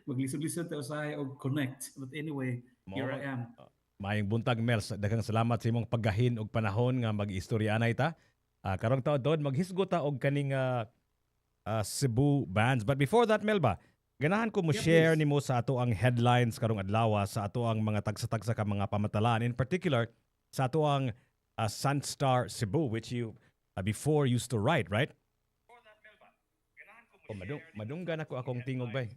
maglisod-lisod ta usahay og connect. But anyway, Mao here man I am. maayong buntag Mel, daghang salamat sa imong paggahin og panahon nga mag-istoryanay ta. Karong taon maghisgot ta og kaning Cebu bands. But before that, Melba, ganahan ko mo Yeah, share please. nimo sa ato ang headlines karong adlaw sa ato ang mga tagsa-tagsa ka mga pamatalaan. In particular, sa ato ang Sunstar Cebu, which you before used to write, right? Oh, madunggan ako akong tingog bay.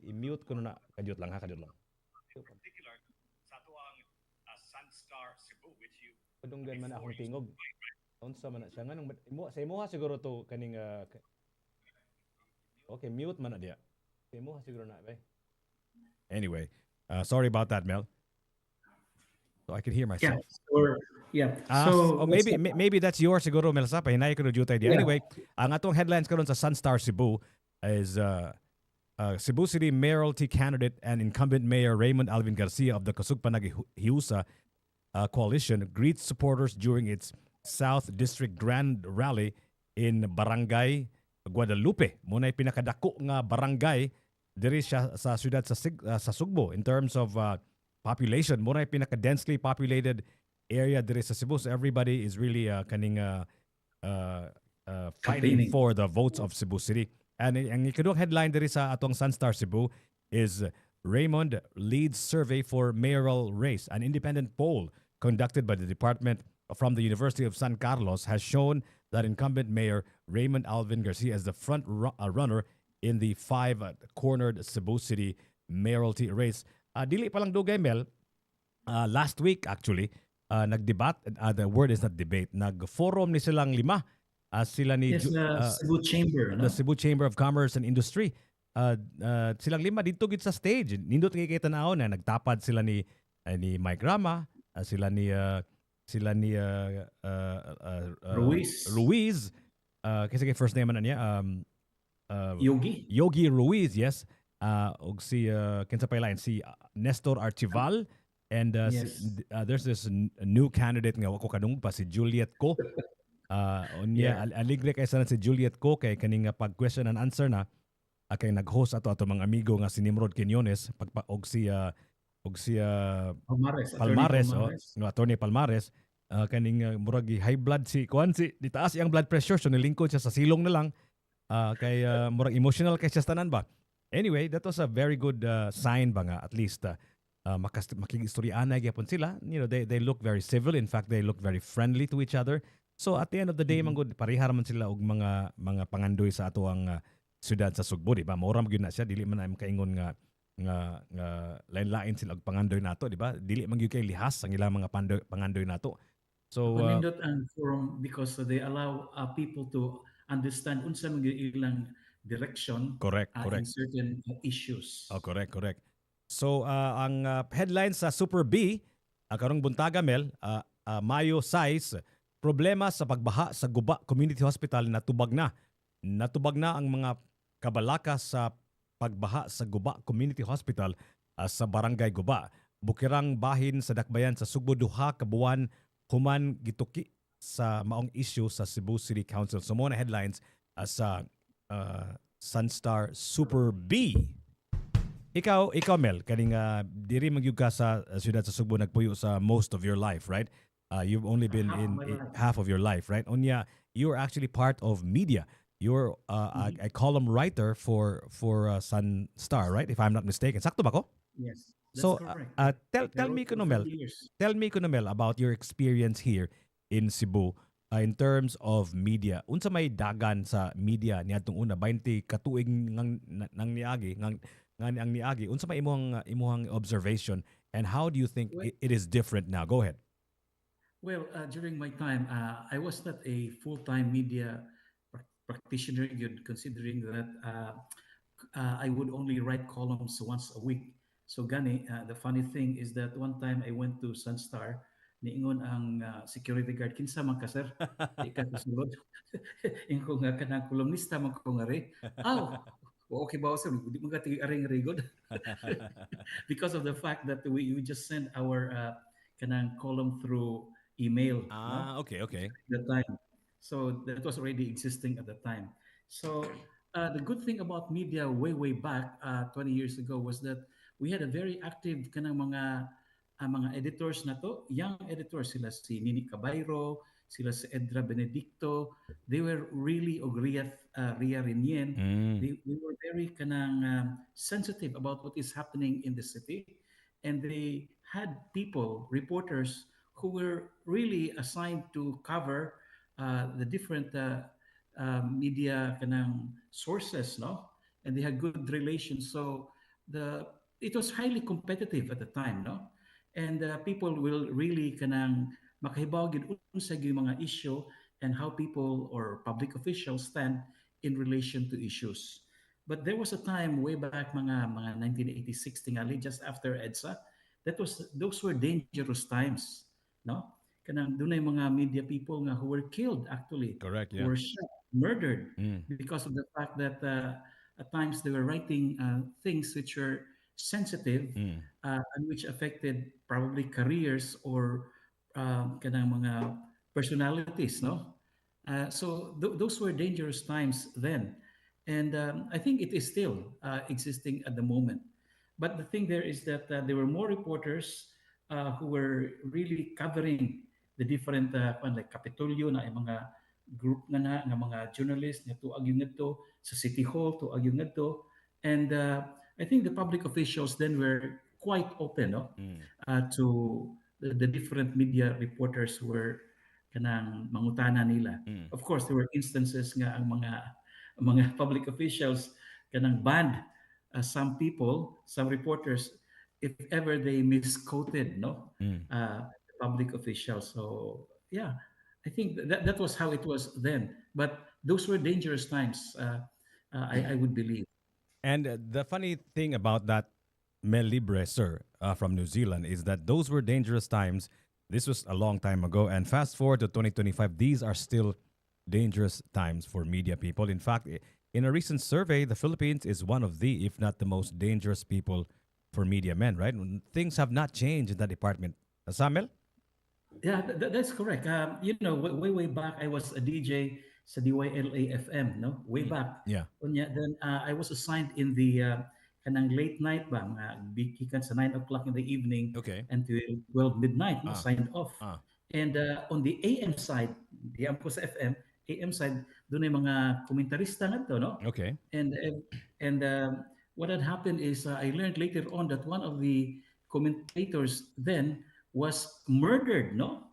I-mute ko na. Kadyot lang ha, kadyot lang. Madunggan man akong tingog. Unsa man na siya nganong sa imo ha siguro to kaning okay, mute man na diya. Sa imo ha siguro na bay. Anyway, sorry about that, Mel. So I can hear Yeah, myself. sure. Yeah. So Oh, what's maybe up? maybe that's yours siguro, Mel, sa pahinay ko na jutay di. Yeah. Anyway, ang atong headlines karon sa Sunstar Cebu is Cebu City mayoralty candidate and incumbent mayor Raymond Alvin Garcia of the Kasugpanag Hiusa coalition greets supporters during its South District Grand Rally in Barangay Guadalupe. Muna pinakadako nga barangay diri siya sa siyudad sa Sugbo in terms of population. Muna pinaka-densely populated area diri sa Cebu. So everybody is really uh, fighting Campaigning. for the votes of Cebu City. And ang ikaduhang headline diri sa atong Sunstar Cebu is Raymond leads survey for mayoral race. An independent poll conducted by the department from the University of San Carlos has shown that incumbent mayor Raymond Alvin Garcia is the runner in the five-cornered Cebu City mayoralty race. Dili pa lang dugay, Mel. Last week, actually, nagdebat, the word is not debate, nag-forum ni silang lima. Sila ni Yes, the Cebu Chamber, the no? Cebu Chamber of Commerce and Industry. Silang lima dito gid sa stage. Nindot kay kita naon na nagtapad sila ni Mike Rama, Ruiz, Ruiz, kasi kay first name na niya, Yogi. Yogi Ruiz, yes. Og si kinsa pa lain si Nestor Archival and Yes. there's this new candidate nga wako kadung pa si Juliet Ko. Unya Yeah. aligre kay sana si Juliet Ko kay kaning pag question and answer na kay nag-host ato mga amigo nga si Nimrod Quinones og si Attorney Palmares Palmares. no attorney Palmares kaning murag high blood si kuan si ditaas iyang blood pressure so nilingkod siya sa silong na lang kay murag emotional kay siya sa tanan ba. Anyway, that was a very good sign ba nga at least makigistoryaanay gyapon sila. You know, they look very civil. In fact, they look very friendly to each other. So at the end of the day, Mhm. manggod parihar man sila og mga pangandoy sa ato ang syudad sa Sugbo, di ba? Mora gyud na siya, dili man ay makaingon nga lain-lain sila og pangandoy nato, di ba? Dili man gyud kay lihas ang ilang mga pangandoy nato. So Panindot ang forum because they allow people to understand unsa man gyud ilang direction correct, in correct. certain issues. Oh, correct, correct. So, ang headlines sa Super B, karong buntaga Mel, Mayo 6, problema sa pagbaha sa Guba Community Hospital natubag na. Natubag na ang mga kabalaka sa pagbaha sa Guba Community Hospital sa Barangay Guba. Bukirang bahin sa dakbayan sa Sugbo duha ka buwan human gituki sa maong issue sa Cebu City Council. So, mo na headlines sa Sunstar Super B. Ikaw Mel, kaning diri magyud ka sa siyudad sa Sugbo nagpuyo sa most of your life, right? You've only been Half of in my life. half of your life, right? Unya, you're actually part of media. You're a column writer for Sun Star, right? If I'm not mistaken. Sakto ba ko? Yes, that's So, correct. tell I me wrote kuno for Mel, 30 years. tell me kuno Mel about your experience here in Cebu in terms of media. Unsa may dagan sa media niadtong una 20 katuig nang niagi nga ang niagi. Unsa may imuhang observation and how do you think Well, it is different now? Go ahead. during my time, I was not a full-time media practitioner, yun, considering that I would only write columns once a week. So gani, the funny thing is that one time I went to Sunstar, niingon ang security guard, kinsa man ka sir? Di ka kasulod. Ingo nga kanang kolumnista man ko nga re. Aw, okay ba sir? Di mo ka tigi aring rigod. Because of the fact that we just send our kanang column through email, no? Okay, okay. The time. So that was already existing at the time. So the good thing about media way back 20 years ago was that we had a very active kanang mga editors na to, young editors sila si Nini Cabayro, sila si Edra Benedicto. They were really og Ria Rinien. Mm, They were very kanang sensitive about what is happening in the city, and they had people, reporters who were really assigned to cover the different media kanang sources, no? And they had good relations. So the it was highly competitive at the time, no? And people will really kanang makahibaw gid unsa gyud mga issue and how people or public officials stand in relation to issues. But there was a time way back mga 1986 tingali just after EDSA, those were dangerous times, no? Kanang dunay mga media people nga who were killed actually, correct, who yeah. were shot, murdered Mm, because of the fact that at times they were writing things which were sensitive mm, and which affected probably careers or kanang mga personalities, no? So those were dangerous times then, and I think it is still existing at the moment. But the thing there is that there were more reporters who were really covering the different like Kapitolyo na ay mga group nga mga journalists nga tuag yung ngadto sa City Hall tuag yung ngadto, and I think the public officials then were quite open, no, mm, to the different media reporters who were kanang mangutana nila. mm. Of course, there were instances nga ang mga public officials kanang banned some people, some reporters, if ever they misquoted, no, Mm. the public officials. So yeah, I think that was how it was then. But those were dangerous times. I would believe. And the funny thing about that Mel Libre, sir, from New Zealand, is that those were dangerous times. This was a long time ago. And fast forward to 2025, these are still dangerous times for media people. In fact, in a recent survey, the Philippines is one of the, if not the most dangerous people for media men, right? Things have not changed in that department. Samuel? Yeah, that's correct. Way back, I was a DJ sa DYLA-FM, no? Way Mm. back. Yeah. Unya, then I was assigned in the kanang late night ba, gikan sa 9 o'clock in the evening Okay. until 12 midnight, no? Ah, Signed off. ah, And on the AM side, di ko sa FM, AM side, doon ay mga komentarista nga to, no? okay. And what had happened is I learned later on that one of the commentators then was murdered, no?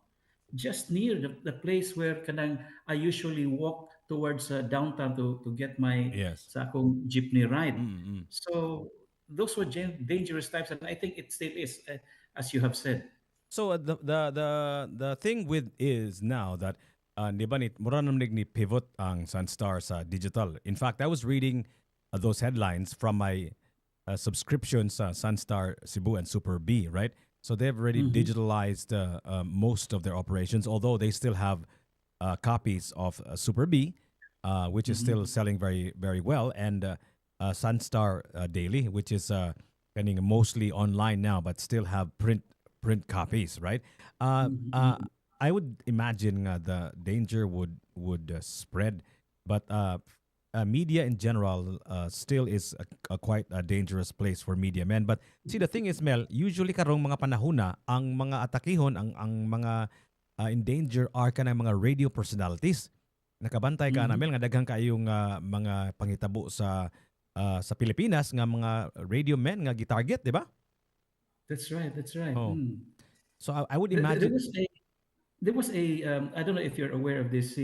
Just near the place where kanang I usually walk towards downtown to get my Yes. sa akong jeepney ride. Mm, mm. So those were dangerous times, and I think it still is, as you have said. So the thing with is now that di ba mura namig ni pivot ang Sunstar sa digital. In fact, I was reading those headlines from my subscriptions sa Sunstar Cebu and Super B, right? So they've already Mhm. digitalized most of their operations, although they still have copies of Super B, which is still Mhm. selling very very well, and Sunstar Daily, which is getting mostly online now, but still have print copies, right? Uh, Mhm. uh, Mhm. I would imagine the danger would spread, but media in general still is a quite a dangerous place for media men. But see, the thing is, Mel, usually karong mga panahuna, ang mga atakihon, ang mga in danger are kanang mga radio personalities. Nakabantay ka na, Mhm. Mel, nga daghang kayong mga pangitabo sa Pilipinas nga mga radio men nga gitarget, di ba? That's right. That's right. Oh. Mm. So I would There, there there imagine, was a there was a I don't know if you're aware of this.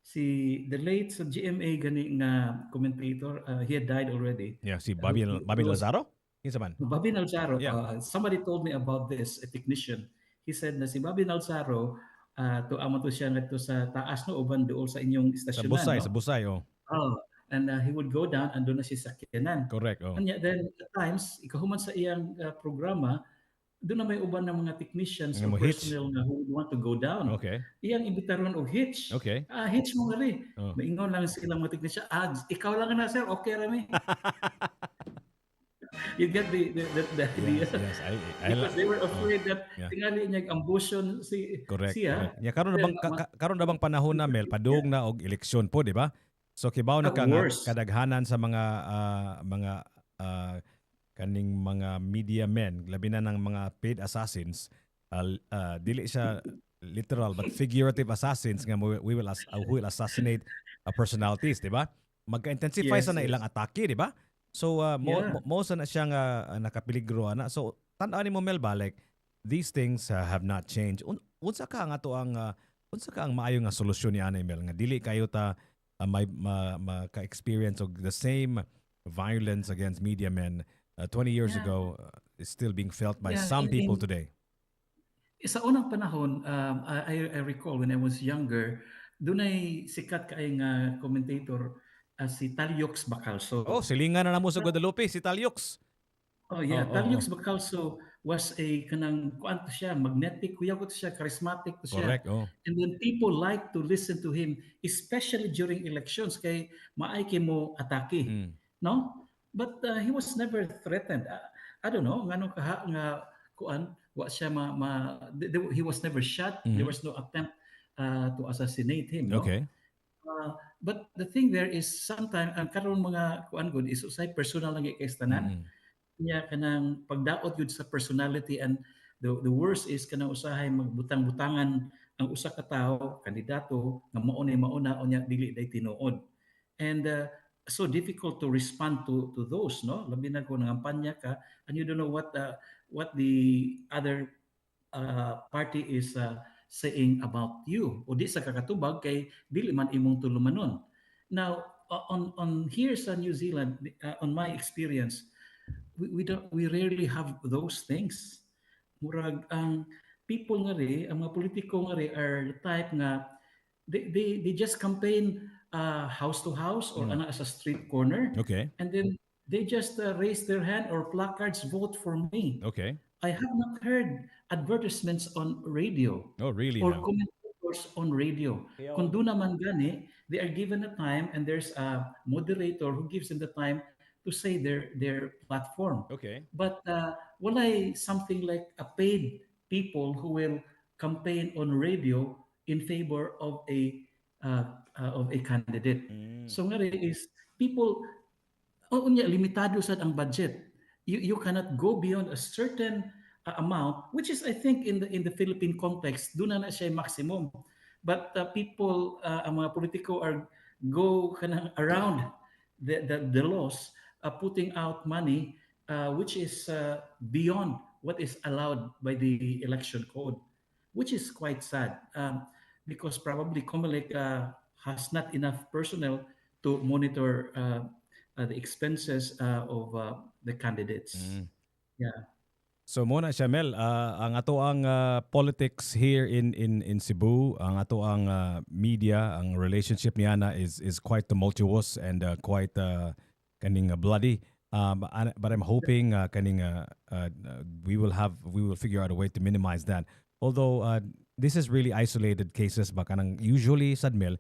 Si the late sa GMA gani nga commentator. He had died already. yeah, si He Bobby was Lazaro? Kinsa man? Bobby Nalzaro. Yeah, Somebody told me about this. A technician. He said na si Bobby Nalzaro to amo to siya ngadto sa taas no uban dool sa inyong istasyonan, sa no. Busay, oh. Oh, and he would go down and doon na siya sakyanan. Correct, oh. And yet then at times ikahuman sa iyang programa doon na may uban ng mga technicians Nga or mo hitch. personnel nga who would want to go down. Okay. Iyang imbitaron og hitch. Okay. Hitch mo gali. Oh. Maingon lang sila mga technician. Ikaw lang na sir, okay rami. You get the idea. Yes, yes. Because they were oh, afraid that yeah. tingali niya ambusyon Correct, siya. correct. Ya karon na Then, bang karon na bang panahon na, Mel, padung na og eleksyon po, di ba? So kibaw na ka nga Worse. kadaghanan sa mga ah, kaning mga media men, labi na ng mga paid assassins, dili siya literal but figurative assassins nga who will assassinate personalities, di ba? Magka-intensify sa Yes, na ilang yes. atake, di ba? So Yeah. mo sa na siya nga nakapeligro ana. So tan-an mo Mel ba like these things have not changed. Unsa ka nga to ang unsa ka ang maayo nga solusyon ni Ana Mel nga dili kayo ta may ka-experience of the same violence against media men 20 years Yeah. ago is still being felt by Yeah. some people today. Sa unang panahon, I recall when I was younger, dunay sikat kay nga commentator, si Talyox Oh, Bacalso. silingan na namo sa Guadalupe si Talyux. Oh Oh, yeah, oh, oh. Talyux Bacalso was a kanang kuan to siya, magnetic, kuya ko to siya, charismatic to siya. Correct. Oh. And then people like to listen to him, especially during elections kay maay kay mo atake, Mm. no? But he was never threatened. I don't know, ngano kaha nga kuan, wa siya he was never shot. There Mhm. was no attempt to assassinate him, no? Okay. But the thing there is sometimes ang karon mga kuan good is usay personal lang kay tanan Mm-mm. niya kanang pagdaot yun sa personality, and the worst is kanang usahay magbutang-butangan ang usa ka tawo kandidato nga mauna unya dili day tinuod, and so difficult to respond to those, no, labi na kung nangampanya ka and you don't know what the other party is saying about you o di sa kakatubag kay dili man imong tulumanon. Now on here sa New Zealand, on my experience, we rarely have those things. Murag ang people nga ri, ang mga politiko nga ri are the type nga they just campaign house to house or Mm. ana sa street corner, Okay. and then they just raise their hand or placards, vote for me. Okay. I have not heard advertisements on radio Oh, really or now? commentators on radio. Kaya Kung doon naman gani, they are given a time and there's a moderator who gives them the time to say their platform. okay. But walay something like a paid people who will campaign on radio in favor of a candidate. Mm. So nga is people, oo niya, limitado sad ang budget. You cannot go beyond a certain amount, which is I think in the Philippine context, doon na siya maximum. But people, ang mga politiko are go kanang around the laws, putting out money which is beyond what is allowed by the election code, which is quite sad, because probably Comelec has not enough personnel to monitor the expenses of the candidates. Mm. Yeah, So muna siya Mel, ang ato ang politics here in Cebu, ang ato ang media, ang relationship niya na is quite tumultuous and quite kaning bloody. But I'm hoping kaning we will figure out a way to minimize that. Although this is really isolated cases ba kanang usually sad Mel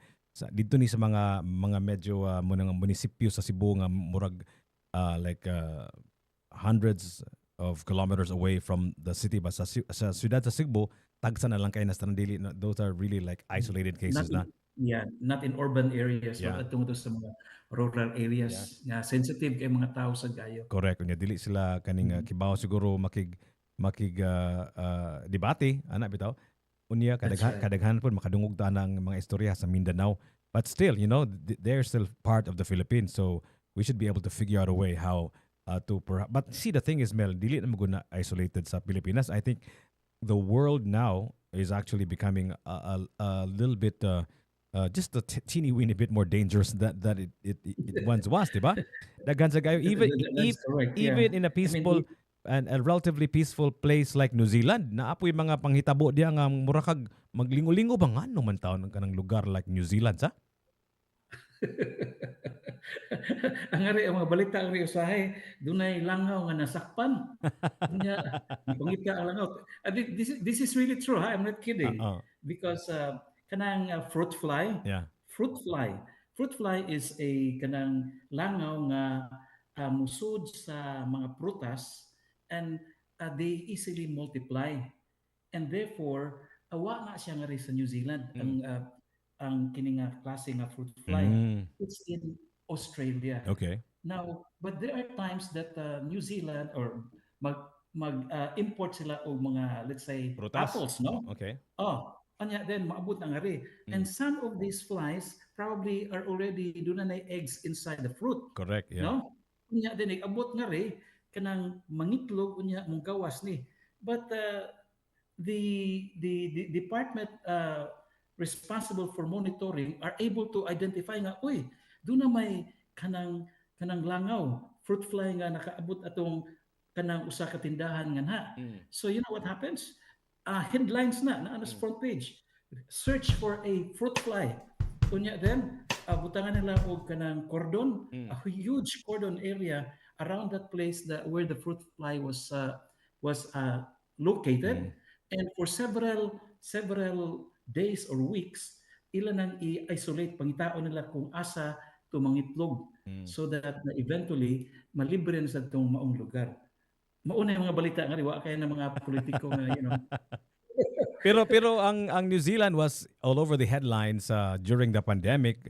dito ni sa mga medyo munang munisipyo sa Cebu nga murag like hundreds of kilometers away from the city ba sa siyudad sa Cebu tagsa na lang kay nas dili those are really like isolated not cases in, na. yeah, not in urban areas, but Yeah. atong to sa mga rural Yeah. areas nga sensitive kay mga tao sa gayo. Correct. Unya dili sila kaning Mhm. kibaw siguro makig debate ana bitaw. Unya That's right. kadaghan pud makadungog ta ng mga istorya sa Mindanao. But still, they're still part of the Philippines. So we should be able to figure out a way how but see the thing is Mel, dili na maguna isolated sa Pilipinas. I think the world now is actually becoming a little bit just a teeny weeny bit more dangerous that it once was, di ba? Daghan sa gayo That's correct. Yeah, even in a I mean, peaceful and a relatively peaceful place like New Zealand, naapoy mga panghitabo diya nga mura kag maglingo-lingo ba ngano man taon kanang lugar like New Zealand sa? ang ari ang mga balita ang usahay dunay langaw nga nasakpan. Unya, gipangita ang langaw. This is really true, ha? I'm not kidding. Oo. Because kanang Yeah. fruit fly, fruit fly is a kanang langaw nga musud sa mga prutas, and they easily multiply. And therefore, awa na siya nga rin sa New Zealand. Mm. ang kini nga klase nga fruit fly. Mm. It's in Australia. Okay. Now, but there are times that New Zealand or import sila og mga, let's say, Prutas? apples, Oh, no? okay. Oh, anya then maabot na nga rin. And Mm. some of these flies probably are already doon na eggs inside the fruit, Correct, yeah. no? Unya din abot nga rin kanang mangitlog unya mong gawas ni. But the department responsible for monitoring are able to identify nga, uy, doon na may kanang kanang langaw, fruit fly nga nakaabot atong kanang usa ka tindahan nga na. Mm. So you know what happens? Headlines na sa Mm. front page. Search for a fruit fly. Unya then, butangan nila og kanang cordon, a Mm. huge cordon area around that place that where the fruit fly was located, Mm. and for several days or weeks ila nang i-isolate pangitaon nila kung asa tumangitlog Mm. so that na eventually malibre na sa itong maong lugar. Mauna yung mga balita nga wa kaya ng mga politiko nga, Pero ang New Zealand was all over the headlines during the pandemic.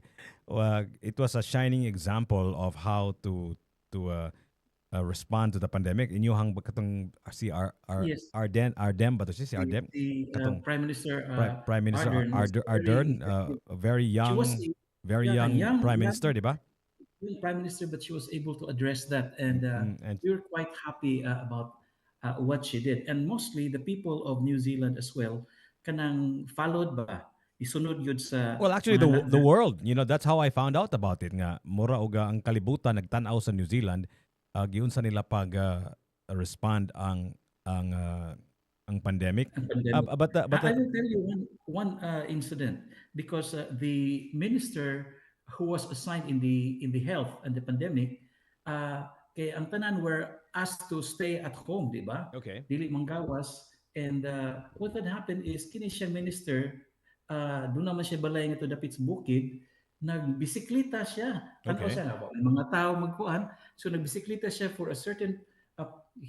It was a shining example of how to respond to the pandemic. Inyuhang katong si yes, Ardem ba to siya si Ardem the katong Prime Minister Prime Minister Ardern was very Ardern, effective. a very She was young, a, very yeah, young Prime Minister, di ba? young Prime Minister, but she was able to address that, and And we were quite happy about what she did. And mostly the people of New Zealand as well, kanang followed ba, isunod yun sa well, actually, mga the world, that's how I found out about it nga. Mura og ang kalibutan nagtan-aw sa New Zealand, giun sa nila pag respond ang pandemic. ang pandemic. But I will tell you one incident because the minister who was assigned in the health and the pandemic, kay ang tanan were asked to stay at home, di ba? okay. Dili manggawas. And what had happened is kini siya minister, doon naman siya balay nga to dapit sa bukid, nagbisikleta siya. Tanaw Okay. siya nga ba? May mga tao magkuan. So nagbisikleta siya for a certain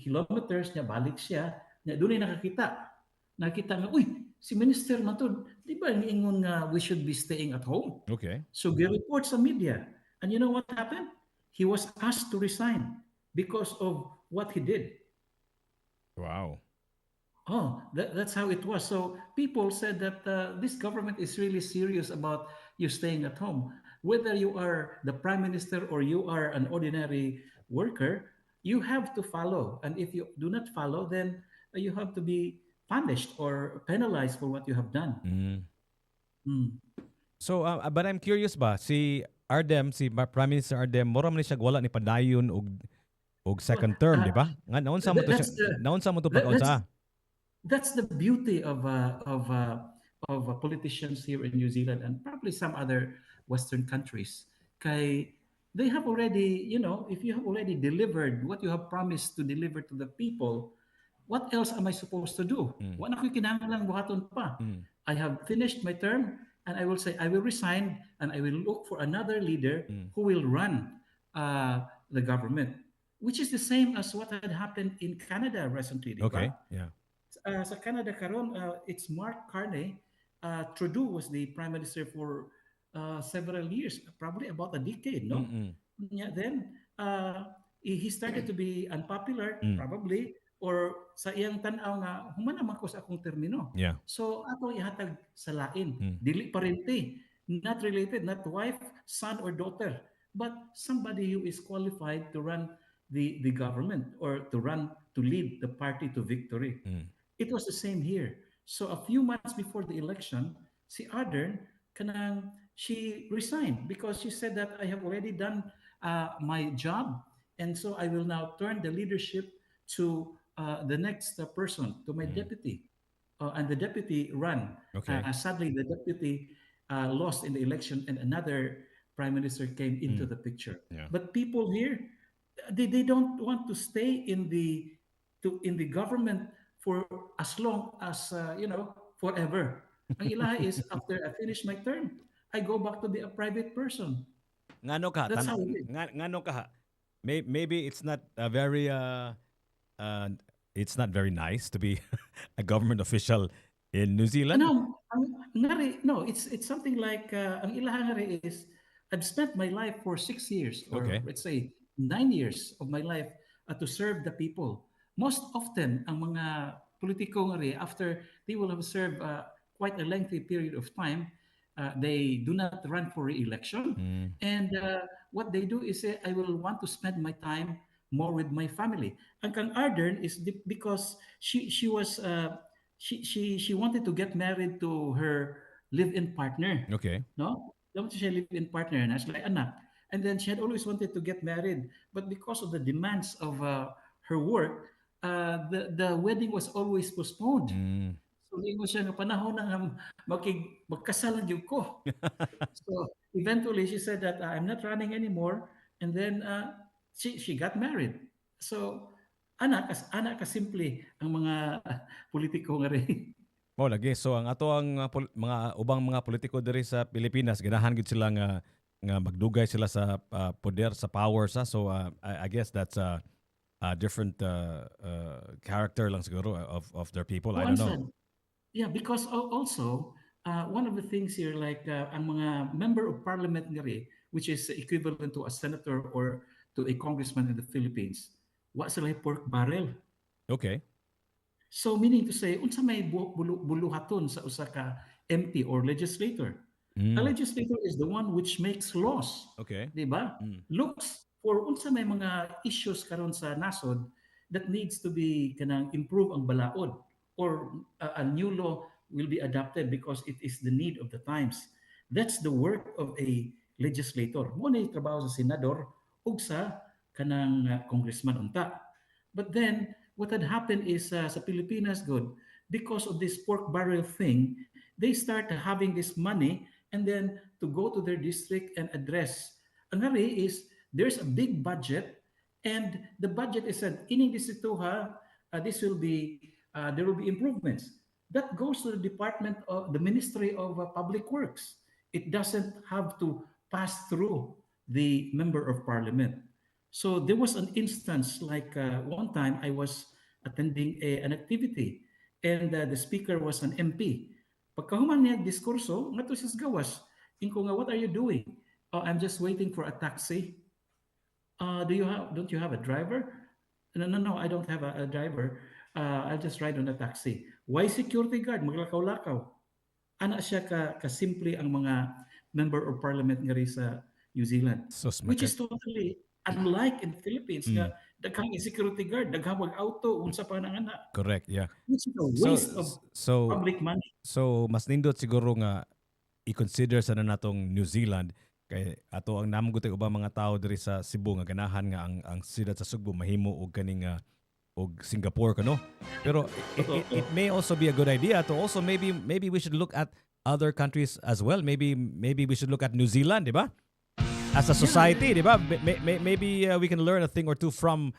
kilometers niya, balik siya, na doon ay nakita nga, uy, si minister man to, di ba niingon nga we should be staying at home? Okay. So gi-report sa media. And you know what happened? He was asked to resign because of what he did. Wow. Oh, that's how it was. So people said that this government is really serious about you staying at home. Whether you are the prime minister or you are an ordinary worker, you have to follow. And if you do not follow, then you have to be punished or penalized for what you have done. Mm. Mm. So, but I'm curious ba, si Ardem, si Prime Minister Ardem, mura man ni siya wala ni padayon og Well, second term, di ba? Nga naunsa mo to siya, that's the naunsa mo to that, pag-unsa? that's the beauty of politicians here in New Zealand and probably some other Western countries. Kay they have already, if you have already delivered what you have promised to deliver to the people, what else am I supposed to do? Mm. Wa na ko'y kinahanglan buhaton pa. Mm. I have finished my term, and I will say I will resign, and I will look for another leader Mm. who will run the government, which is the same as what had happened in Canada recently, di ba? Okay. Yeah. Sa Canada karon, it's Mark Carney. Trudeau was the prime minister for several years, probably about a decade, no? Mm-mm. Yeah, then he started to be unpopular, Mm. probably, or sa iyang tanaw nga human naman ko sa akong termino. Yeah. So ato ihatag sa lain, Mm. dili parente, not related, not wife, son or daughter, but somebody who is qualified to run the government or to lead the party to victory. Mm. It was the same here. So a few months before the election, si Ardern, she resigned because she said that I have already done my job, and so I will now turn the leadership to the next person, to my Mm. deputy. And the deputy ran. Okay. Sadly, the deputy lost in the election, and another prime minister came into Mm. the picture. Yeah. But people here, they don't want to stay in the government for as long as forever. Ang ilaha is after I finish my term, I go back to be a private person. Ngano ka? That's how it is. Ngano ka? Maybe it's not a very it's not very nice to be a government official in New Zealand. Ano, ngari, no, it's something like ang ilaha ngari is I've spent my life for 6 years, or Okay. let's say 9 years of my life to serve the people. Most often ang mga politiko ngari, after they will have served quite a lengthy period of time, they do not run for re-election, Mm, and what they do is say, I will want to spend my time more with my family. Ang kang Ardern is because she was she wanted to get married to her live-in partner, okay. no? Dapat siya live-in partner na sila anak. And then she had always wanted to get married, but because of the demands of her work, the wedding was always postponed. Mm. So ingon siya nga panahon na nga magkasal ang gyud ko. So eventually she said that I'm not running anymore, and then she got married. So anak ka simple ang mga politiko nga rin. Mao lagi so ang ato ang mga ubang mga politiko diri sa Pilipinas ganahan gid sila nga magdugay sila sa poder sa power sa so I guess that's a different character lang siguro of their people. I Kung don't know. ansan, yeah, because also one of the things here, like ang mga member of parliament nga rin, which is equivalent to a senator or to a congressman in the Philippines, wa sila pork barrel. Okay. So meaning to say, unsa may buluhaton sa usa ka MP or legislator. A Mm. legislator is the one which makes laws, Okay. di ba? Mm. Looks for unsa may mga issues karon sa nasod that needs to be kanang improve ang balaod, or a new law will be adopted because it is the need of the times. That's the work of a legislator. Mo na trabaho sa senador ug sa kanang congressman unta. But then, what had happened is sa Pilipinas, good, because of this pork barrel thing, they start having this money and then to go to their district and address. Ang hari is, there's a big budget, and the budget is said, ining distrito ha, there will be improvements. That goes to the department of the Ministry of Public Works. It doesn't have to pass through the member of parliament. So there was an instance like one time I was attending an activity, and the speaker was an MP. Pagkahuman niya diskurso, nga to sis gawas. Inko nga, what are you doing? Oh, I'm just waiting for a taxi. Don't you have a driver? No, no, no, I don't have a driver. I'll just ride on a taxi. Why security guard? Maglakaw-lakaw. Ana siya kasimple ang mga member of parliament nga rin sa New Zealand, Sus which maka is totally unlike in the Philippines mm, nga daghang security guard, daghang auto unsa pa nang ana, correct, yeah. which is a So waste of so public money. so mas nindot siguro nga i-consider sa na natong New Zealand kay ato ang namgutay ubang mga tao diri sa Cebu nga ganahan nga ang siyudad sa Cebu mahimo og kaning og Singapore kano. Pero it may also be a good idea to also maybe we should look at other countries as well. Maybe we should look at New Zealand, di ba? As a society, di ba? Maybe we can learn a thing or two from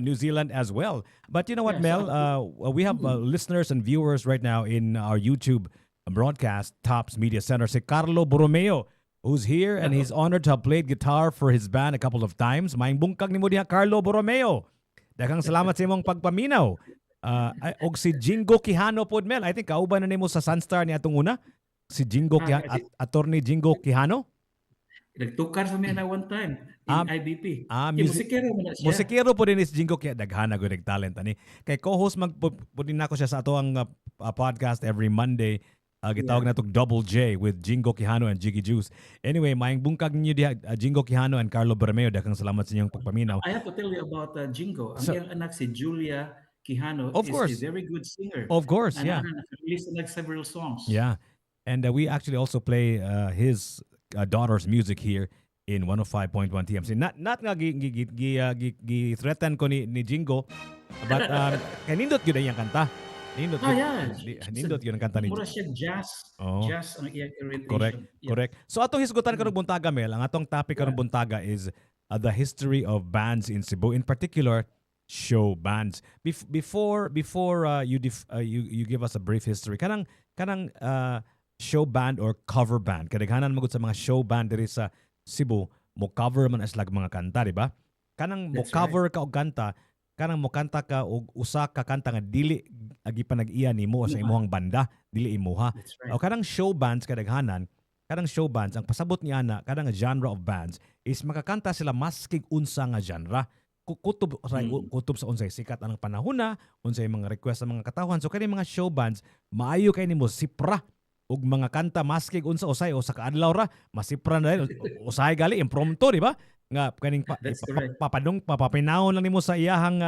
New Zealand as well. But you know what, Yes, Mel? We have mm, listeners and viewers right now in our YouTube broadcast, Tops Media Center. Si Carlo Borromeo, who's here and he's honored to have played guitar for his band a couple of times. Maing bungkag ni mo diha, Carlo Borromeo. Daghang salamat sa imong pagpaminaw. Og si Jingo Quijano pod, Mel. I think kauban na nimo sa Sunstar ni atong una. Si Jingo kasi Attorney Jingo Quijano. nagtukar sa mina one time in Ah, IBP. music Musikero mo na siya. musikero po din is Jingo kaya daghana gud talent ani. Kay co-host magpudin nako siya sa ato ang podcast every Monday. Gitawag Yeah. na itong Double J with Jingo Quijano and Jiggy Juice. Anyway, maing bungkag ninyo diha Jingo Quijano and Carlo Bermeo. Daghang salamat sa inyong pagpaminaw. I have to tell you about Jingo. Ang So, iyang anak si Julia Quijano of is a course, very good singer. of course, yeah. Naka-release na several songs. Yeah. And we actually also play his daughter's music here in 105.1 TMC. Not nga threaten ko ni Jingo, but kanindot gyud ang iyang kanta. Nindot gyud. Yeah. Nindot gyud ang kanta ni Mura siya jazz. Oh, Jazz ang iyang correct. orientation. Yeah. Correct. So atong hisgutan karong buntaga, Mel, ang atong topic karong Yeah. buntaga is the history of bands in Cebu, in particular show bands. Before you give us a brief history, kanang show band or cover band. Kadaghanan magud sa mga show band diri sa Cebu, mo cover man as mga kanta, di ba? Kanang mo That's cover ka og kanta, kanang mo kanta ka og usa ka kanta nga dili agi pa nag-iya nimo sa Yeah. imong banda. dili imuha. That's O right. kanang show bands kadaghanan, kanang show bands ang pasabot niya na kanang genre of bands is makakanta sila maskig unsa nga genre. Mm. Kutob sa unsay sikat anang panahona, unsay mga request sa mga katawhan. So kani mga show bands maayo kay nimo sipra ug mga kanta maskig unsa usay o sa kaadlaw ra masipra na rin. Usahay gali impromptu di ba? Nga kaning That's correct. papapinawon lang nimo sa iyahang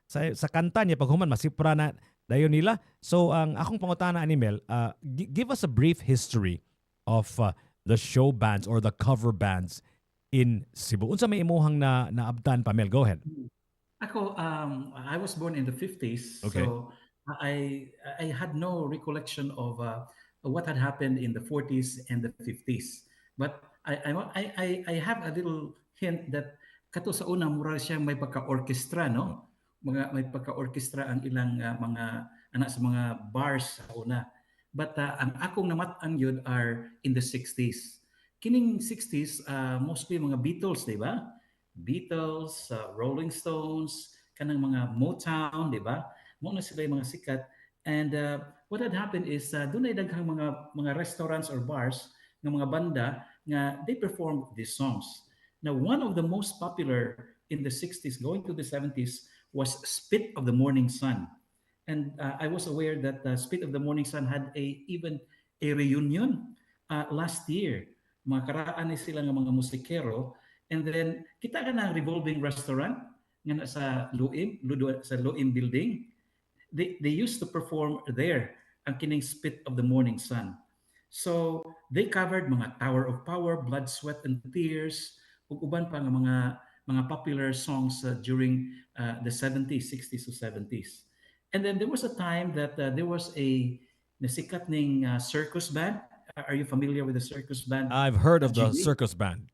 sa kanta niya paghuman masipra na dayon nila. So ang akong pangutana ni Mel, give us a brief history of the show bands or the cover bands in Cebu. Unsa may imuhang na naabtan pa Mel? Go ahead. Mm. Ako, I was born in the 50s, Okay. so I had no recollection of what had happened in the 40s and the 50s. But I have a little hint that kato sa una mura siya may pagka-orchestra, no? May pagka-orchestra ang ilang mga anak sa mga bars sa una. But ang akong namat-an yun are in the 60s. Kining 60s, mostly mga Beatles, di ba? Beatles, Rolling Stones, kanang mga Motown, di ba? Mo na sila yung mga sikat. And what had happened is doon ay daghang mga restaurants or bars ng mga banda nga they perform these songs. Now, one of the most popular in the 60s going to the 70s was Spit of the Morning Sun. And I was aware that Spit of the Morning Sun had even a reunion last year. Mga karaan ni sila nga mga musikero. And then, kita ka na revolving restaurant nga na sa sa Luim building. They used to perform there ang kining Spit of the Morning Sun. So, they covered mga Tower of Power, Blood, Sweat, and Tears, ug uban pa nga mga popular songs during the 70s, 60s to 70s. And then there was a time that there was a nasikat ning circus band. Are you familiar with the circus band? I've heard of the Jimmy? circus band.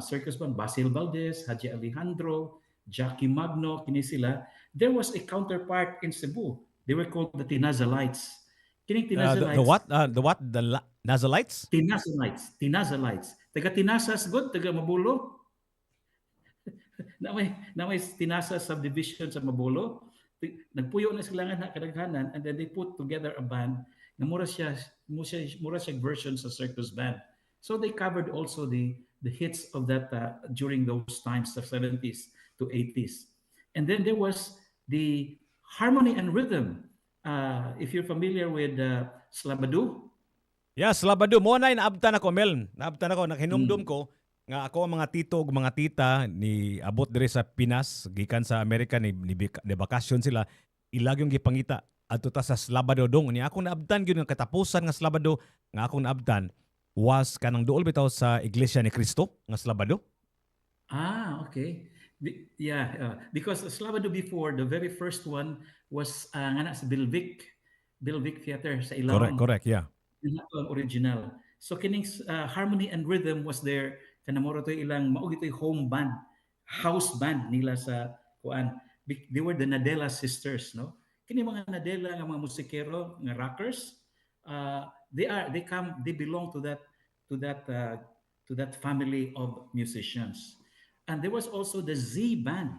Circus band, Basil Valdez, Haji Alejandro, Jackie Magno, kini sila. There was a counterpart in Cebu. They were called the Tinazalites. Kining The Tinazalites, what? The what? Nazalites? Tinazalites. Taga Tinasas good, taga Mabulo. Na may Tinasa subdivision sa Mabulo. Nagpuyo na sila nga kadaghanan and then they put together a band na mura siya version sa circus band. So they covered also the hits of that during those times, the 70s to 80s. And then there was the harmony and rhythm. If you're familiar with Slabadu, Yes, Labado. Mo na naabtan ako, Mel. Naabtan ako, naghinumdum mm, ko nga ako ang mga tito ug mga tita ni abot diri sa Pinas, gikan sa Amerika ni bakasyon sila, ilagyong gipangita adto ta sa Slabado dong. Ni akong naabtan gyud nga katapusan nga Slabado nga akong naabtan was kanang duol bitaw sa Iglesia ni Cristo nga Slabado. okay. Yeah, because Slabadu before, the very first one was nga na sa Bilvic Theater sa Correct, Ilawang. correct, yeah. Yun na ang original. So kining harmony and rhythm was there kanamoro to ilang mao gitoy home band, house band nila sa kuan. They were the Nadella sisters, no? Kini mga Nadella nga mga musikero, nga rockers, they belong to that uh, to that family of musicians. And there was also the Z band.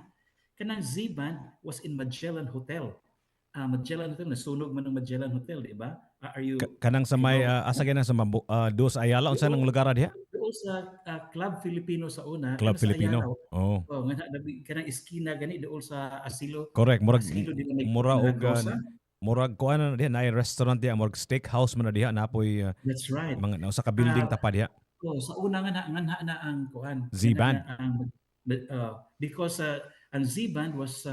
Kanang Z band was in Magellan Hotel. Magellan Hotel, nasunog man ng Magellan Hotel, di ba? Are Kanang sa you may know asa gyud sa dos Ayala unsa nang doon, lugar diha? doon sa Club Filipino sa una, Club kana sa Filipino. Ayala, Oh, nga kanang iskina gani doon sa correct. asilo nila may Mura og Milagrosa. murag kuan na diha na restaurant diha, murag steakhouse man na diha napoy That's right. mga usa ka building Uh, tapa diha. Sa una nga na ang kuan, nga na Z-band. ang because ang Z-band was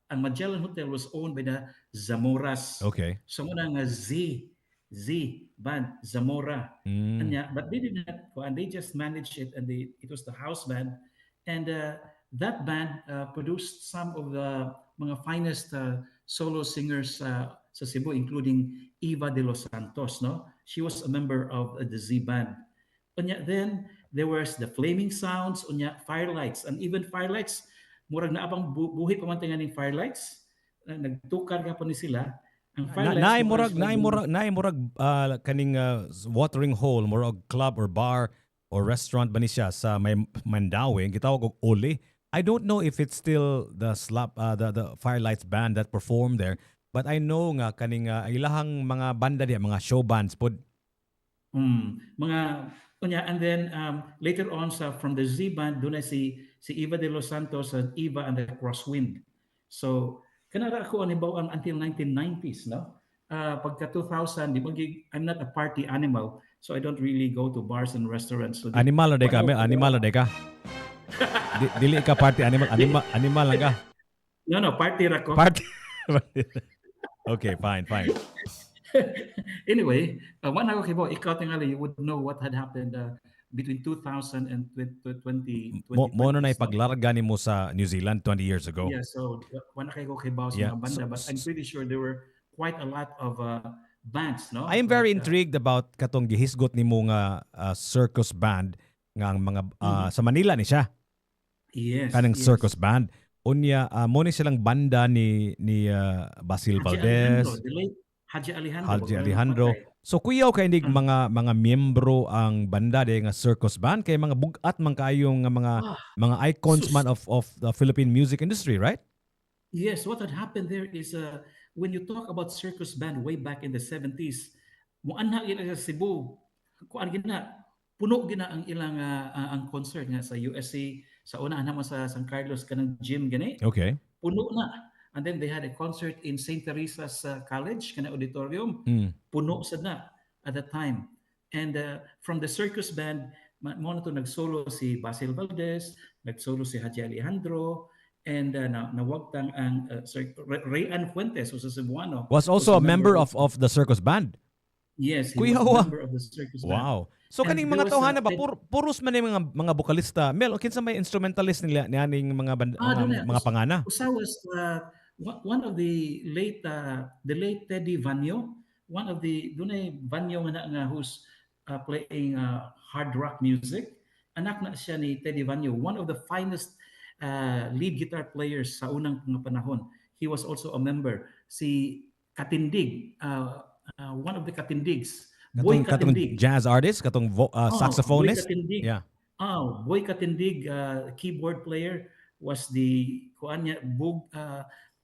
ang Magellan Hotel was owned by the Zamoras. Okay. So muna nga Z band Zamora. Mm. Anya, but they did not kuan, they just managed it and it was the house band and that band produced some of the mga finest solo singers sa Cebu including Eva de los Santos, no? She was a member of the Z band. Unya, then there was the Flaming Sounds, unya Firelights, and even Firelights, murag na abang buhi pamantingan ng Firelights, nagtukar ka pa ni sila. Ang Firelights, mura sila Naay murag kaning watering hole, murag club or bar or restaurant ba ni siya sa may Mandawi, gitawag og Ole. I don't know if it's still the Firelights band that performed there, But I know nga kaning ilahang mga banda diya, mga show bands pod. Mga kunya, and then later on sa from the Z band doon na si Eva de los Santos and Eva and the Crosswind. So kanara ako ani ang until 1990s, no? Pagka 2000, di ba, I'm not a party animal, so I don't really go to bars and restaurants. So Animal na day ka, wala Mel. ko Animal na day ka. Dili ka party animal. Animal lang ka. no, party ra ko. Party. Okay, fine. Anyway, one ako kibo, ikaw tingali, you would know what had happened between 2000 and 2020, Mo na 2020s, no? ipaglarga ni mo sa New Zealand 20 years ago. Yeah, so one kayo kibaw sa Yeah. mga banda, but I'm pretty sure there were quite a lot of bands, no? I am very intrigued about katong gihisgot ni mo nga circus band nga ang mga sa Manila ni siya. Yes. Kanang yes. circus band. Unya mo ni silang banda ni Basil Haji Valdez, Alejandro, the late Haji Alejandro. Haji Alejandro. So kuyaw kay indig mga miyembro ang banda de nga circus band kay mga bugat man kaayong mga icons man of the Philippine music industry, right? Yes, what had happened there is when you talk about circus band way back in the 70s, mo anha gina sa Cebu, kuan gina, puno gina ang ilang ang concert nga sa USC, sa una naman sa San Carlos kanang gym gani. Okay. Puno na. And then they had a concert in St. Teresa's College, kana auditorium. Puno sad na at that time. And from the circus band, mo na to nagsolo si Basil Valdez, nagsolo si Haji Alejandro, and nawagtang ang Rayan Fuentes, who's a Cebuano. Was also a member of the circus band. Yes, he was a member of the circus band. Wow. So And kaning there mga was tawhana ba a- puros man yung mga bokalista. Mel, o kinsa may instrumentalist nila nianing mga mga pangana? Usa was one of the late Teddy Vanyo, one of the dunay Vanyo nga who's playing hard rock music. Anak na siya ni Teddy Vanyo, one of the finest lead guitar players sa unang mga panahon. He was also a member. Si Katindig, one of the Katindigs, Boy Katong Katindig. jazz artist, katong saxophonist. Boy Katindig. Yeah. Boy Katindig, keyboard player, was the kuan niya,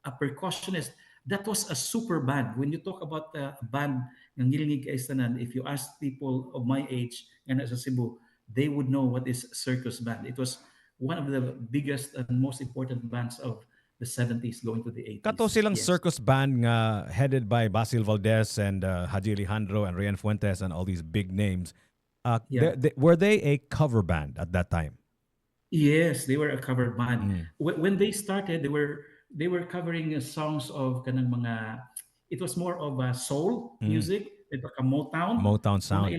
a percussionist. That was a super band. When you talk about a band ng ngilingig kaistanan, if you ask people of my age and sa Cebu, they would know what is circus band. It was one of the biggest and most important bands of the 70s going to the 80s. Kato silang Yes. circus band nga headed by Basil Valdez and Haji Alejandro and Rayan Fuentes and all these big names. Yeah. Were they a cover band at that time? Yes, they were a cover band. When they started, they were covering songs of kanang mga. It was more of a soul music, like a Motown. Motown sound.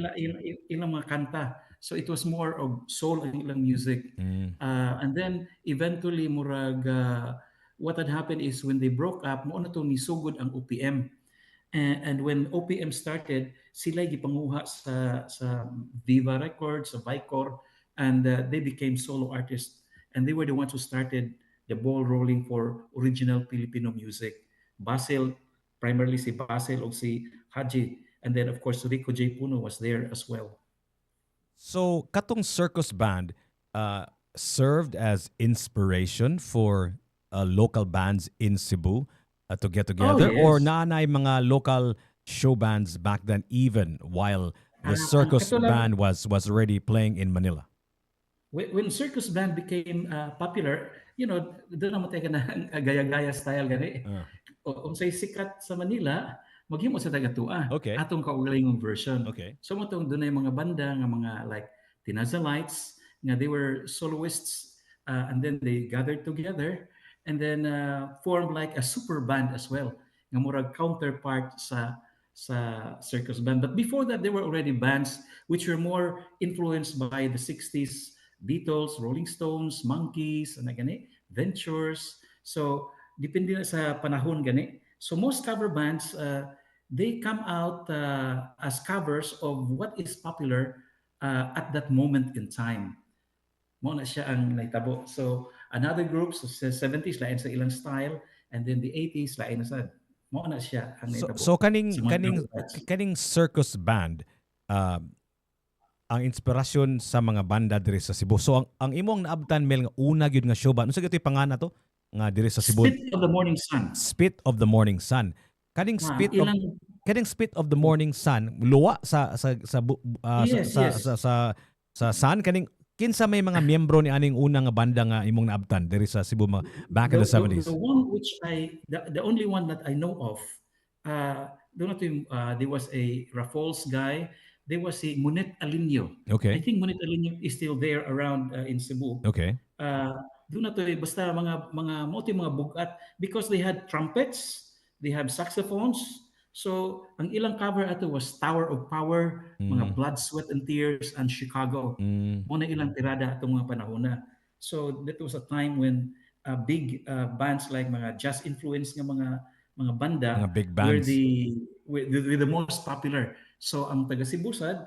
Ilang mga kanta. So it was more of soul and ilang music. And then eventually, murag what had happened is when they broke up, mo na to nisugod ang OPM. And when OPM started, sila gipanguha sa Viva Records, sa Vicor, and they became solo artists. And they were the ones who started the ball rolling for original Filipino music. Basil, primarily si Basil o si Haji. And then, of course, Rico J. Puno was there as well. So katong circus band served as inspiration for local bands in Cebu to get together, yes. or naanay mga local show bands back then, even while the circus katulad- band was already playing in Manila. When circus band became popular, doon naman tayo na gaya-gaya style gani. Kung say sikat sa Manila, maghimo sa tagatua. Okay. Atong kaugalingong version. Okay. So mo tong dunay mga banda nga mga like Tinazalites, nga they were soloists, and then they gathered together and then formed like a super band as well, nga murag counterpart sa circus band. But before that, there were already bands which were more influenced by the 60s Beatles, Rolling Stones, Monkees, ano gani, Ventures. So depende na sa panahon gani. So most cover bands, they come out as covers of what is popular at that moment in time. Mo na siya ang naitabo. So another group sa 70s lain sa ilang style, and then the 80s lain na sa mo na siya ang naitabo. So kaning sa mga bands. kaning circus band ang inspirasyon sa mga banda diri sa Cebu. So ang imong naabtan, Mel, nga una gyud nga show band. Unsa gyud pangana to nga diri sa Cebu? Spit of the Morning Sun. Spit of the Morning Sun. Kaning spit of ilang kaning spit of the morning sun luwa yes, yes. sa sun kaning kinsa may mga miyembro ni aning unang nga banda nga imong naabtan diri sa Cebu back in the The 70s. one which the only one that I know of, doon natin, there was a Raffles guy, there was a Munet Alinio. I Okay. think Munet Alinio is still there around in Cebu. Okay. Uh, doon na to basta mga bugat because they had trumpets, they have saxophones. So ang ilang cover ato was Tower of Power, mga Mm. Blood, Sweat and Tears and Chicago. Mm. Muna ilang tirada atong mga panahon na. So that was a time when big bands like mga jazz influence nga mga banda Mga big were bands. were the most popular. So ang taga Sibusad,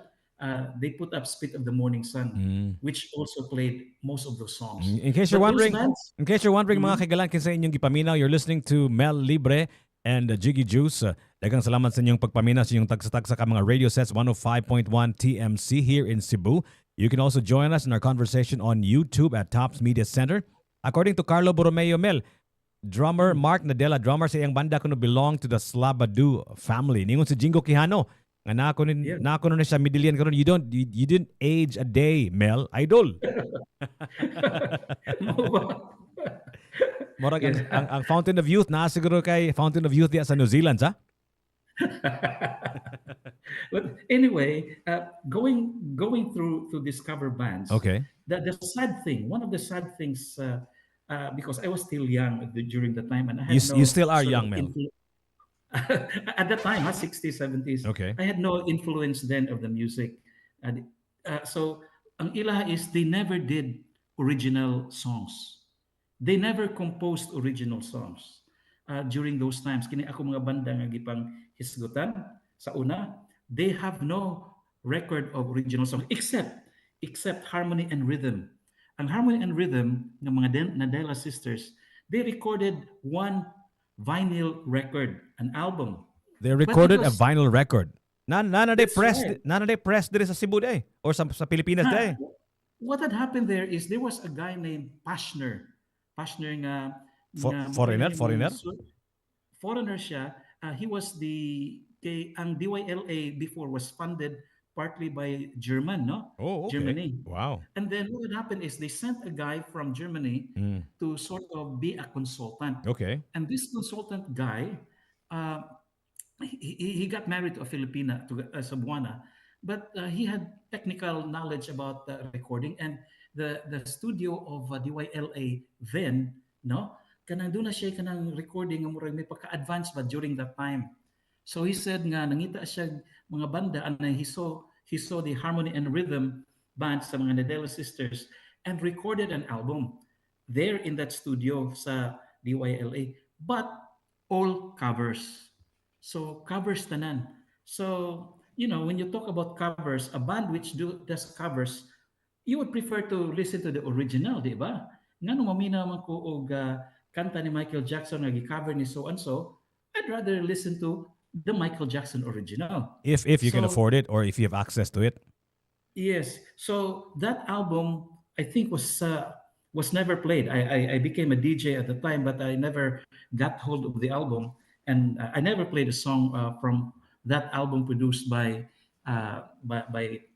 they put up Spit of the Morning Sun, Mm. which also played most of those songs. In case you're But those wondering, bands, mga mhm, kaigalan kinsa inyong gipaminaw, you're listening to Mel Libre and Jiggy Juice. Daghang salamat sa inyong pagpaminaw sa inyong tagsa-tagsa ka mga radio sets 105.1 TMC here in Cebu. You can also join us in our conversation on YouTube at Tops Media Center. According to Carlo Borromeo, Mel, drummer mhm, Mark Nadella, drummer sa iyang banda kuno belong to the Slabadu family. Ningon si Jingo Quijano, nga yeah. nako nun siya midillion karon. You didn't age a day, Mel. Idol. Mao ba? Murag Yeah. ang Fountain of Youth na siguro kay Fountain of Youth diya sa New Zealand, sa? But anyway, going through discover bands, Okay. the sad thing, one of the sad things, because I was still young during the time, and I You had you no still are sort of young, Mel. at that time, 60s, 70s, Okay. I had no influence then of the music. And so, ang ilaha is they never did original songs. They never composed original songs during those times. Kini ako mga banda nga gipang hisgutan sa una, they have no record of original songs except Harmony and Rhythm. Ang Harmony and Rhythm ng mga Nadella sisters, they recorded one vinyl record, an album. They But it recorded a was vinyl record. that's right. Na they press diri sa Cebu day or sa Pilipinas Ha, day. what had happened there is there was a guy named Pashner. Pashner nga murag Foreigner, ni foreigner. foreigner siya. He was ang DYLA before was funded partly by Oh, okay. Germany. Wow. And then what would happen is they sent a guy from Germany Mm. to sort of be a consultant. Okay. And this consultant guy, uh, he got married to a Filipina, to a Cebuana, but he had technical knowledge about recording, and the studio of DYLA then, no, kanang doon na siya kanang recording nga murag may pagka-advance ba during that time. So he said nga nangita siya mga banda and he saw the Harmony and Rhythm band sa mga Nadella sisters and recorded an album there in that studio sa DYLA, but all covers. So covers tanan. So when you talk about covers, a band which does covers, you would prefer to listen to the original, di ba? Nga nung mamina man ko og kanta ni Michael Jackson nga gi-cover ni so and so, I'd rather listen to the Michael Jackson original. If you can So afford it or if you have access to it. yes. So that album, I think, was never played. I became a DJ at the time, but I never got hold of the album, and I never played a song from that album produced by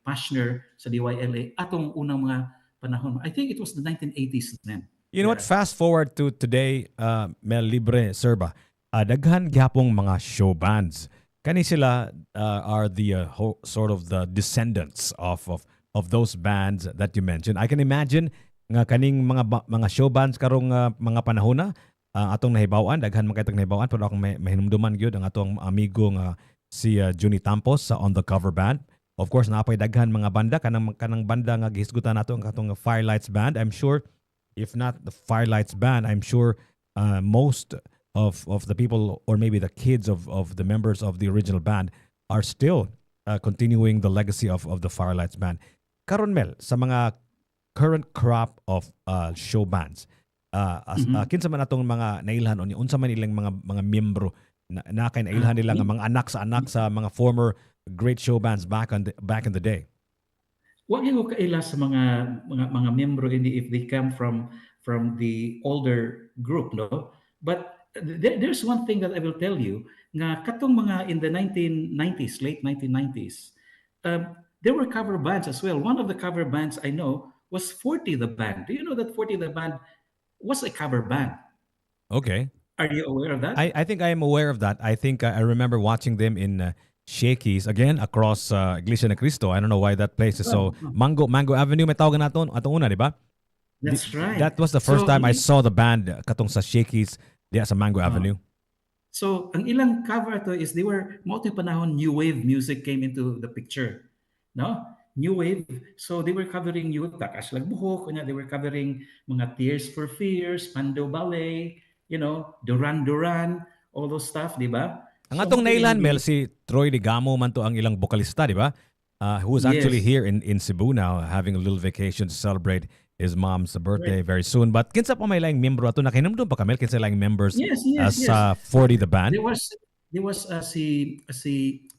Pashner sa DYLA atong unang mga panahon. I think it was the 1980s then. You know what? Yeah. Fast forward to today, Mel Libre, Serba. Daghan gyapong mga show bands. Kani sila are the sort of the descendants of those bands that you mentioned. I can imagine nga kaning mga show bands karong mga panahon na atong nahibawan, daghan man kay nahibawan pero akong mahinumduman gyud ang atong amigo nga si Juni Tampos sa On the Cover Band. Of course, naapay daghan mga banda kanang banda nga gihisgutan nato ang katong Firelights Band. I'm sure if not the Firelights Band, I'm sure most of the people or maybe the kids of the members of the original band are still continuing the legacy of the Firelights Band. Karon Mel, sa mga current crop of show bands, Mhm. kinsa man atong mga nailhan o unsa man ilang mga miyembro na kay nailhan nila nga mga anak sa mga former great show bands back in the day. Wag ko kaila sa mga miyembro ini if they come from the older group, no, but there's one thing that I will tell you, nga katong mga in the 1990s, late 1990s, there were cover bands as well. One of the cover bands I know was 40 the Band. Do you know that 40 the Band was a cover band? Okay. Are you aware of that? I think I am aware of that. I think I remember watching them in Shakey's again across Iglesia ni Cristo. I don't know why that place is so Oh, oh, Mango Avenue may tawagan naton atong una, di ba? that's right. That was the first So, time I saw the band katong sa Shakey's diya sa Mango uh, Avenue. so ang ilang cover to is they were mo panahon new wave music came into the picture. No? New wave. So they were covering youth, Takas Lagbuhok, they were covering mga Tears for Fears, Pando Ballet, Duran Duran, all those stuff, di ba? Ang So atong mo in nailan Mel the si Troy Digamo man to ang ilang bokalista, di ba? Who is actually yes, here in Cebu now having a little vacation to celebrate his mom's right. birthday very soon. But kinsa pa may laing membro ato nakinumdum pa Mel kinsa laing members Yes, yes, yes. sa 40 the band? There was si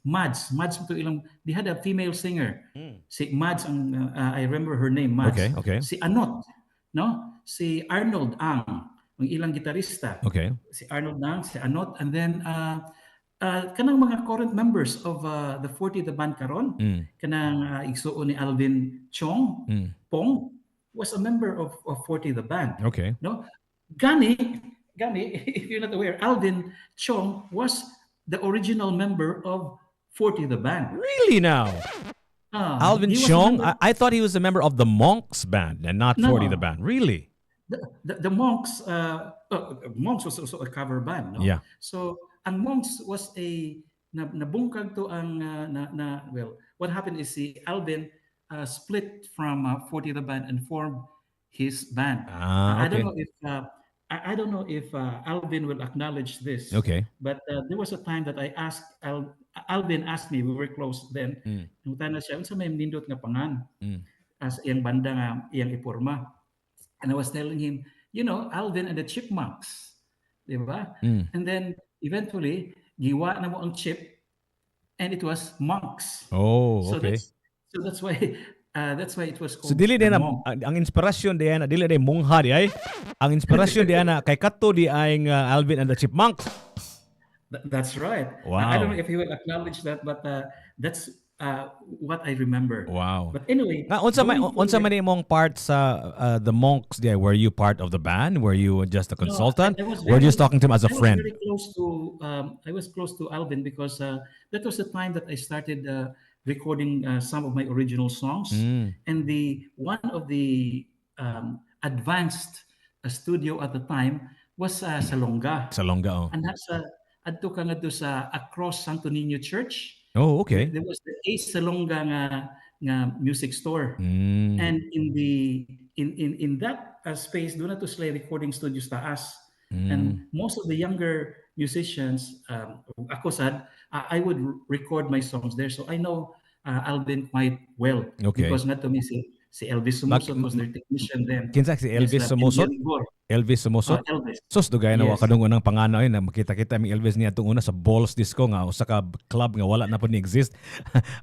Mads to ilang they had a female singer. Mm. Si Mads ang I remember her name Mads. Okay, okay. Si Anot, no? Si Arnold ang ilang gitarista. Okay. Si Arnold Ang, si Anot, and then kanang mga current members of the 40 the band karon, Mm. kanang igsuon ni Alvin Chong Mm. Pong was a member of 40 the band. Okay. No? Gani, if you're not aware, Alvin Chong was the original member of 40 the band. Really now? Alvin He was a Chong? member. I thought he was a member of the Monks band and not 40 the No, band. Really? the Monks. Monks was also a cover band, no? Yeah. So ang Monks was nabungkag to ang well, what happened is si Alvin split from 40 the band and formed his band. I don't Okay. know if I don't know if Alvin will acknowledge this, Okay. but there was a time that I asked Alvin asked me, we were close then. Mm. Nung tanan siya, unsa may nindot nga pangan Mm. as iyang banda nga iyang iporma. And I was telling him, Alvin and the Chipmunks, di ba? Mm. And then eventually, giwa na mo ang chip, and it was monks. Oh, So okay. that's why it was So called dili the din na monk. ang inspirasyon diyan dili day mungha di ay. Ang inspirasyon diyan na kay kadto di ay Alvin and the Chipmunks. That's right. I Wow. don't know if he will acknowledge that, but that's what I remember. Wow. But anyway, Nga unsa going man forward, imong part sa the Monks di ay? Were you part of the band? Were you just a no, consultant? I was Were you just very, talking to him as a I was friend? very close to, I was close to Alvin because that was the time that I started recording some of my original songs, Mm. and the one of the advanced studio at the time was sa Longga, Sa Longga, oh. and that's adto ka nga doon sa across Santo Niño Church. Oh, There, okay. there was the Ace Salonga nga music store. Mm. And in that space, doon na to sila recording studios taas. Mm. And most of the younger musicians, ako sad, I would record my songs there. So I know Alvin quite well Okay. because nga to me si Elvis Mag, Sumusot was their technician then. kinsa si Yes, Elvis Sumusot? Indian Bor. Elvis Sumusot? Elvis. Sus dugay na wa Yes. kadung unang pangano na makita-kita mi Elvis niya atong una sa Balls Disco nga usa ka club nga wala na po ni exist.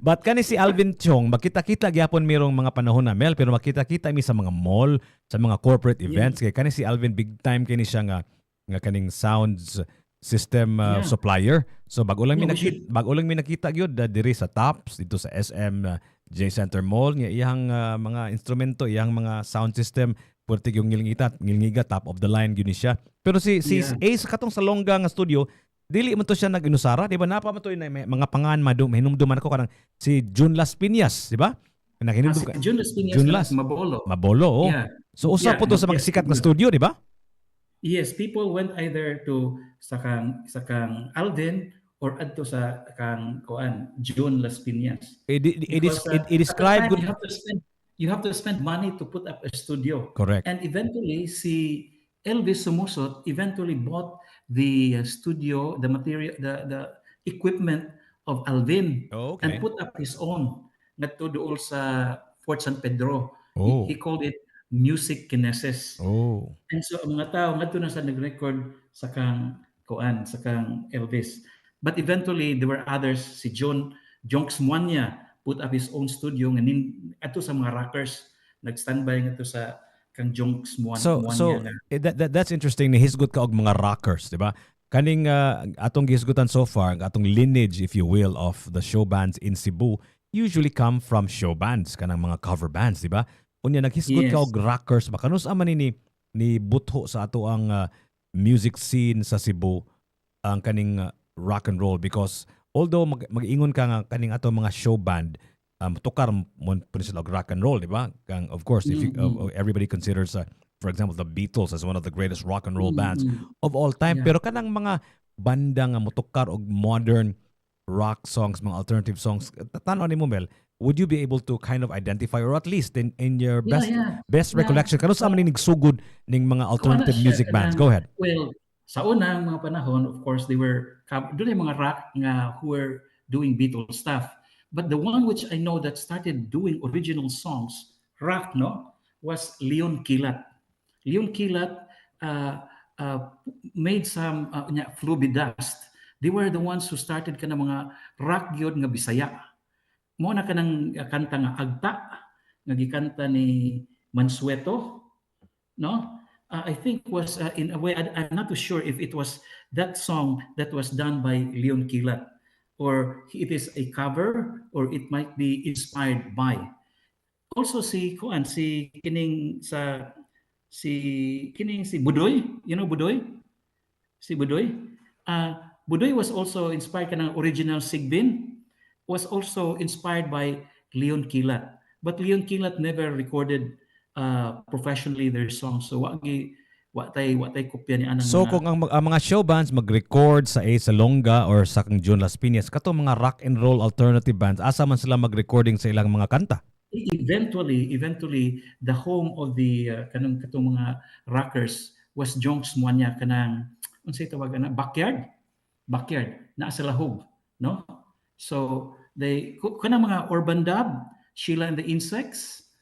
But kani si Alvin Chong makita-kita gyapon mirong mga panahon na Mel pero makita-kita mi sa mga mall, sa mga corporate events kay kani si Alvin big time kini siya nga kaning sounds system Yeah. supplier. So bago lang mi Yeah, we should. nakita gyud diri sa Tops dito sa SM J Center Mall nga iyang mga instrumento, iyang mga sound system puti yung ngilngiga top of the line gyud ni siya. Pero si Yeah. Ace katong sa Longga nga studio dili man to siya nag-inusara, di ba? Napa man to na may mga pangan hinumduman ako kanang si Jun Las Piñas, di ba? Si Ka Jun Las Piñas Jun na Las. Mabolo. Mabolo, oh. Yeah. So usa Yeah, po to sa mga yes, sikat nga yeah. studio, di ba? Yes, people went either to sa kang Alvin or adto sa kang June Las Piñas. Because at the I-describe time good. you have to spend money to put up a studio. Correct. And eventually si Elvis Sumusot eventually bought the studio, the material, the equipment of Alvin Oh, and okay. put up his own ngadto dool sa Fort San Pedro. Oh. He called it Music Kinesis. Oh. And so ang mga tao ngadto na sa nag-record sa kang Elvis. But eventually there were others, si Jonks Muanya put up his own studio nga ato sa mga rockers nag-standby ngadto sa kang Jonks So muan niya so nga. that's interesting ni hisgot ka og mga rockers, di ba? Kaning atong gihisgutan so far, ang atong lineage if you will of the show bands in Cebu usually come from show bands kanang mga cover bands, di ba? Unya naghisgot ka Yes. og rockers ba kanus man ni butho sa ato ang music scene sa Cebu ang kaning rock and roll because although mag-ingon ka nga kaning ato mga show band tukar mo po sila og rock and roll, di ba? Kang of course if you, Mm-mm. everybody considers for example the Beatles as one of the greatest rock and roll bands Mm-mm. of all time Yeah. pero kanang mga banda nga motukar og modern rock songs, mga alternative songs, tanaw ni mo Mel, would you be able to kind of identify or at least in your Yeah, best yeah. best Yeah. recollection kanus man ning sugod ning mga Kuha na alternative siya music bands? kanang, Go ahead. well, sa unang mga panahon, of course, they were, doon yung mga rock nga who were doing Beatles stuff. But the one which I know that started doing original songs, rock, no, was Leon Kilat. Leon Kilat uh, uh, made some Fluby Dust. They were the ones who started ka ng mga rock gyud nga Bisaya. Mo na ka ng kanta nga Agta, nga gikanta ni Mansueto, no? I think was in a way I'm not too sure if it was that song that was done by Leon Kilat or it is a cover or it might be inspired by. Also si Kuan si kining sa si kining si Budoy, you know Budoy? Si Budoy. Budoy was also inspired kanang original Sigbin was also inspired by Leon Kilat. But Leon Kilat never recorded professionally their songs. So wa tay kopya ni anang So mga kung ang mga show bands mag-record sa A Salonga or sa kang John Las Piñas, kato mga rock and roll alternative bands, asa man sila mag-recording sa ilang mga kanta? eventually the home of the kanang katong mga rockers was Jonks Muanya kanang unsay tawagan na backyard na sa lahog, no? So they kanang mga urban dub, Sheila and the Insects,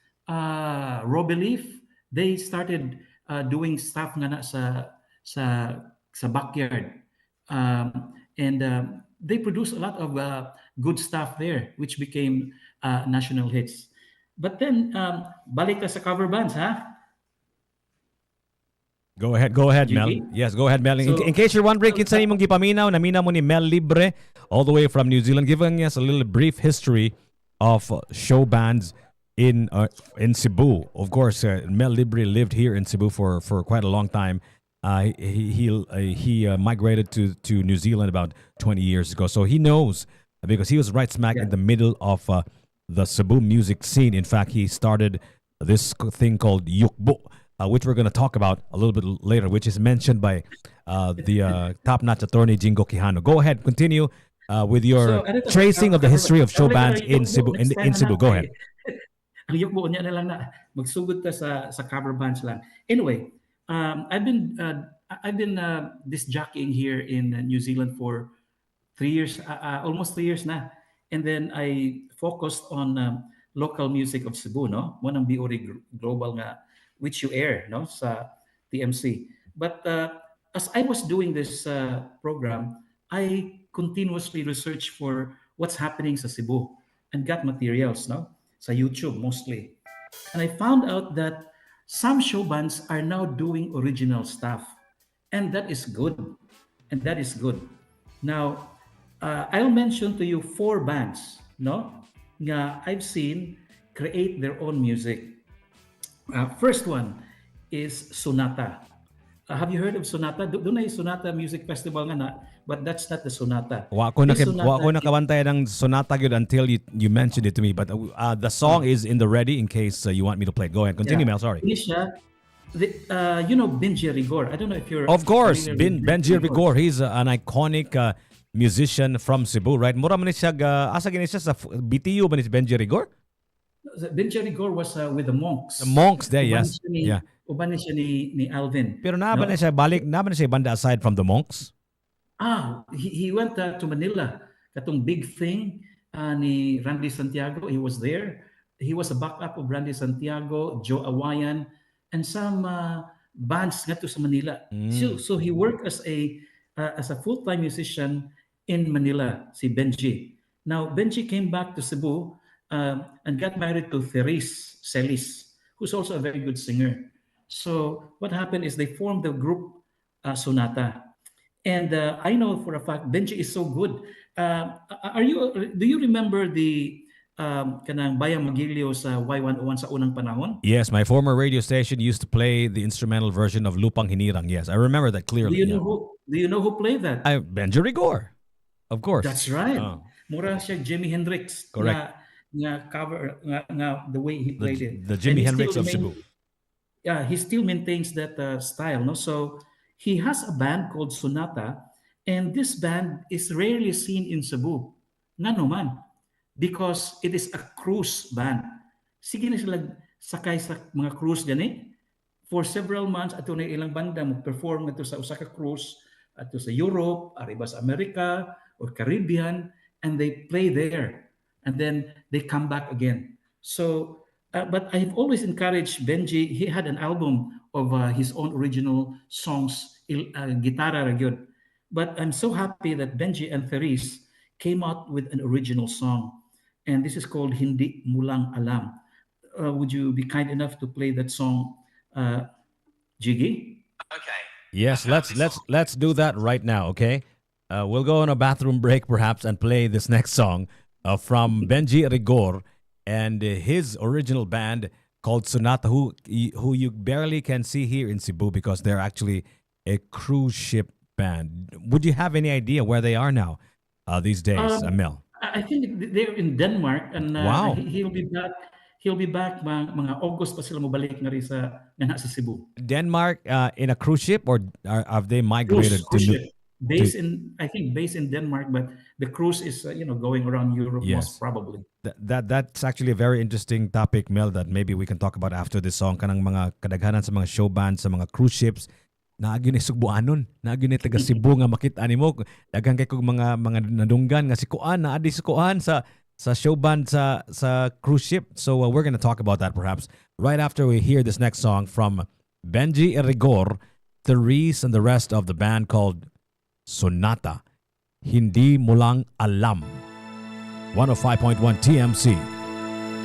Robbie Leaf, they started doing stuff nga na sa sa backyard. And they produced a lot of good stuff there which became national hits. But then balik ka sa cover bands, ha? Go ahead, Mel. JP? Yes, go ahead, Mel. In So, case you're wondering, kinsa imong gipaminaw, namina mo ni Mel Libre, all the way from New Zealand, giving us a little brief history of show bands in Cebu. Of course, Mel Libre lived here in Cebu for quite a long time. He migrated to New Zealand about 20 years ago, so he knows because he was right smack yeah. in the middle of the Cebu music scene. In fact, he started this thing called Yukbo, which we're going to talk about a little bit later, which is mentioned by the top-notch attorney Jingo Quijano. Go ahead, continue with your So, ano to sa tracing of the cover history of bands? show Balik ka bands na in yukbo Cebu. next In time na Cebu, go ahead. ang yukbo niya na lang na magsugod ka sa cover bands lang. Anyway, I've been disc jockeying here in New Zealand for 3 years, almost 3 years na. And then I focused on local music of Cebu, no? One ang BOD Global nga, which you air, no? Sa TMC. But as I was doing this program, I continuously research for what's happening sa Cebu and got materials, no? Sa YouTube mostly. And I found out that some show bands are now doing original stuff. And that is good. And that is good. Now, I'll mention to you four bands, no? Nga I've seen create their own music. First one is Sonata. Have you heard of Sonata? Doon ay Sonata Music Festival nga na, but that's not the Sonata. This Wa ko Sonata nakabantay ng sonata good until you mentioned it to me. But the song is in the ready in case you want me to play it. Go ahead. Continue, yeah. Mel. Sorry. Ini siya, you know Benji Rigor. I don't know if you're Of course, familiar with Benji Rigor. He's an iconic musician from Cebu, right? Mura man siya, asa gini siya sa BTU ba ni si Benji Rigor? Benji Rigor was with the Monks. The Monks there, Uban yes. siya ni, Yeah. uban ni siya ni Alvin. Pero naaba No? na siya balik, naaba na siya banda aside from the Monks? He went to Manila. Katong big thing ni Randy Santiago, he was there. He was a backup of Randy Santiago, Joe Awayan, and some bands nga to sa Manila. So he worked as a full-time musician in Manila, si Benji. Now, Benji came back to Cebu and got married to Therese Celis, who's also a very good singer. So what happened is they formed the group Sonata. And I know for a fact Benji is so good. Are you do you remember the kanang Bayang Magilio sa Y101 sa unang panahon? Yes, my former radio station used to play the instrumental version of Lupang Hinirang. Yes, I remember that clearly. Yeah. Do you know who played that? Benji Rigor, of course. That's right. Uh, Mura siya Jimi Hendrix correct. nga cover nga the way he The played it. the And Jimi Hendrix of Cebu. yeah, he still maintains that style, no? So he has a band called Sonata, and this band is rarely seen in Cebu. Nga naman, because it is a cruise band. Sige na sila sakay sa mga cruise gani. For several months, ato na ilang banda mag-perform ato sa Osaka cruise, ato sa Europe, arriba sa America, or Caribbean, and they play there. And then they come back again. So, but I've always encouraged Benji. He had an album of his own original songs, Gitara ra gyud. But I'm so happy that Benji and Therese came out with an original song. And this is called Hindi Mulang Alam. Would you be kind enough to play that song, uh, Jiggy? Yes, let's do that right now, okay? We'll go on a bathroom break perhaps and play this next song from Benji Rigor and his original band called Sonata, who you barely can see here in Cebu because they're actually a cruise ship band. Would you have any idea where they are now these days, Um, Mel? I think they're in Denmark, and Wow. he'll be back. He'll be back mga August pa sila mabalik nga rin sa nga sa Cebu. Denmark in a cruise ship, or have they Cruise, migrated to cruise new? ship. To I think based in Denmark, but the cruise is going around Europe most yes, probably. that's actually a very interesting topic, Mel, that maybe we can talk about after this song. Kanang mga kadaghanan sa mga show bands, sa mga cruise ships, naagyo ni Sugbuanon, naagyo ni taga Cebu nga makita nimo daghan kay kog mga nadunggan nga si Kuan na adi si Kuan sa show band sa cruise ship. So we're going to talk about that perhaps right after we hear this next song from Benji Rigor, Therese, and the rest of the band called Sonata. Hindi mo lang alam. 105.1 TMC.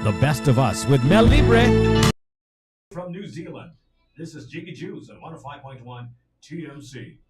The best of us with Mel Libre. From New Zealand, this is Jiggy Jews on 105.1 TMC.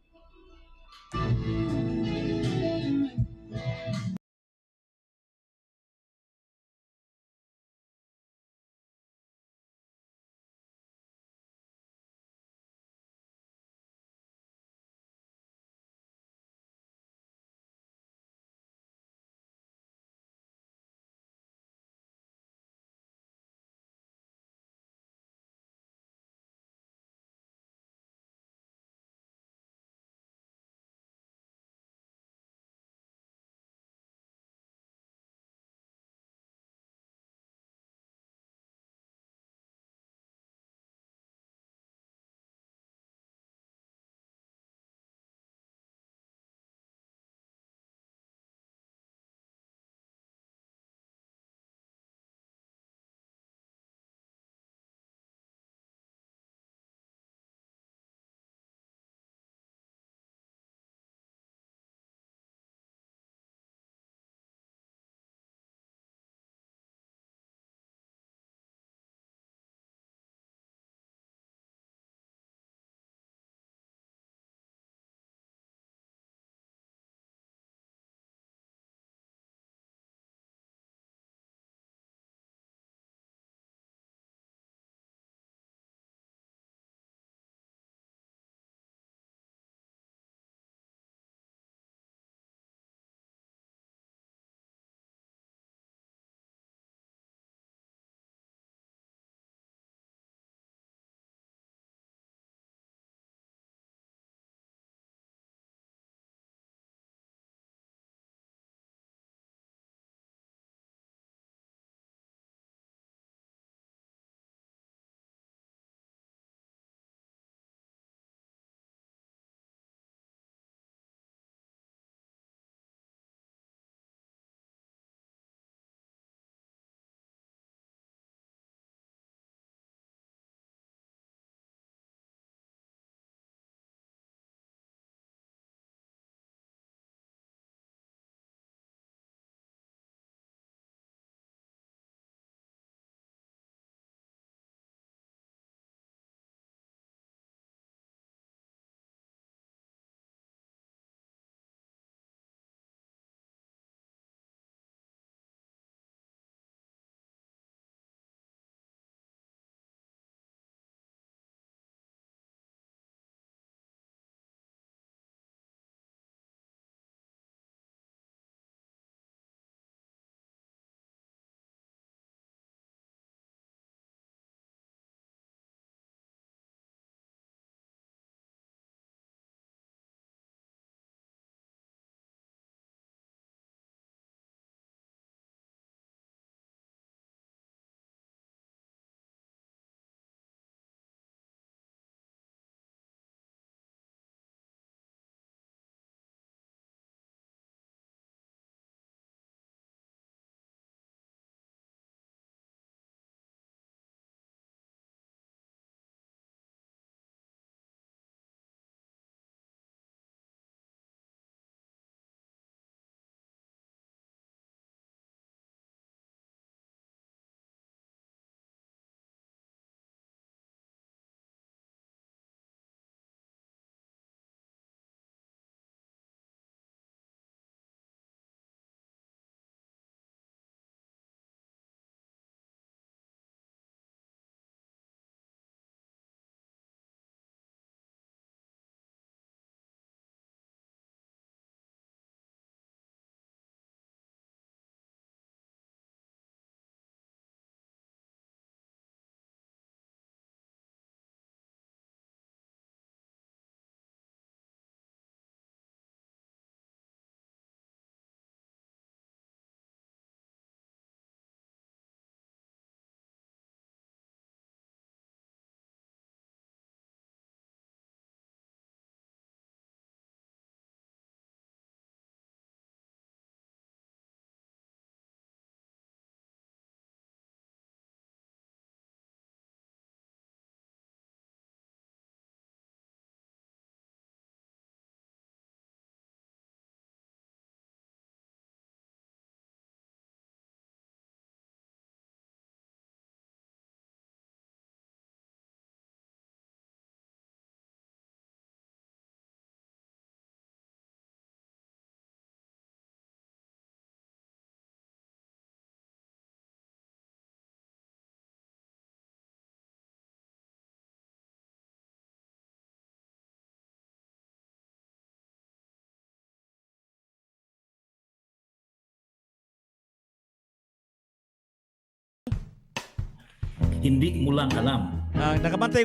hindi mo lang alam. Nakabantay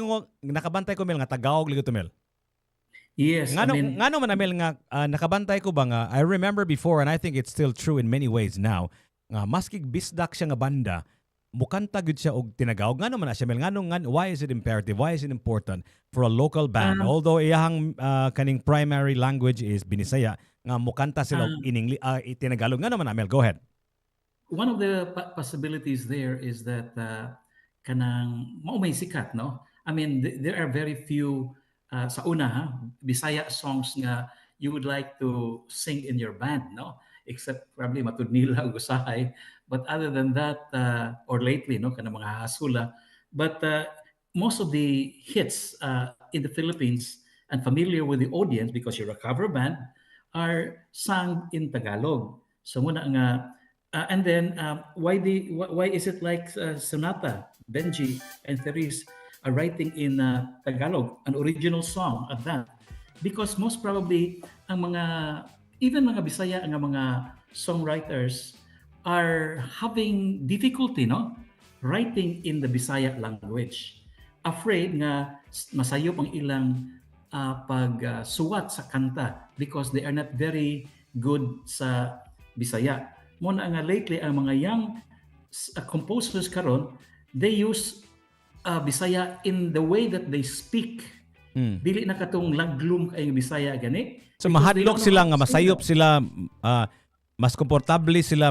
ko Mel nga Tagalog ligo to Mel. Yes, I mean, Ngano man Mel nga nakabantay ko ba nga I remember before and I think it's still true in many ways now nga maski bisdak siya nga banda mukanta gud siya og tinagawog ngano man na siya Mel why is it imperative, why is it important for a local band although iyang kaning primary language is Binisaya nga mukanta sila og in Tinagalog ngano man na Mel, go ahead. one of the possibilities there is that kanang may sikat, no? I mean, there are very few sa una ha, Bisaya songs nga you would like to sing in your band, no? Except probably matudnila ug usahay. But other than that, or lately, no, kanang mga hasula. But most of the hits in the Philippines and familiar with the audience because you're a cover band are sung in Tagalog. So muna nga and then why is it like Sonata, Benji, and Therese are writing in Tagalog, an original song at that? Because most probably ang mga even mga Bisaya ang mga songwriters are having difficulty, no, writing in the Bisaya language. Afraid nga masayop ang ilang pagsuwat sa kanta because they are not very good sa Bisaya. Muna nga lately ang mga young composers karon, they use Bisaya in the way that they speak. Dili na katong laglum kay Bisaya gani. So mahadlok sila nga masayop sila mas komportable sila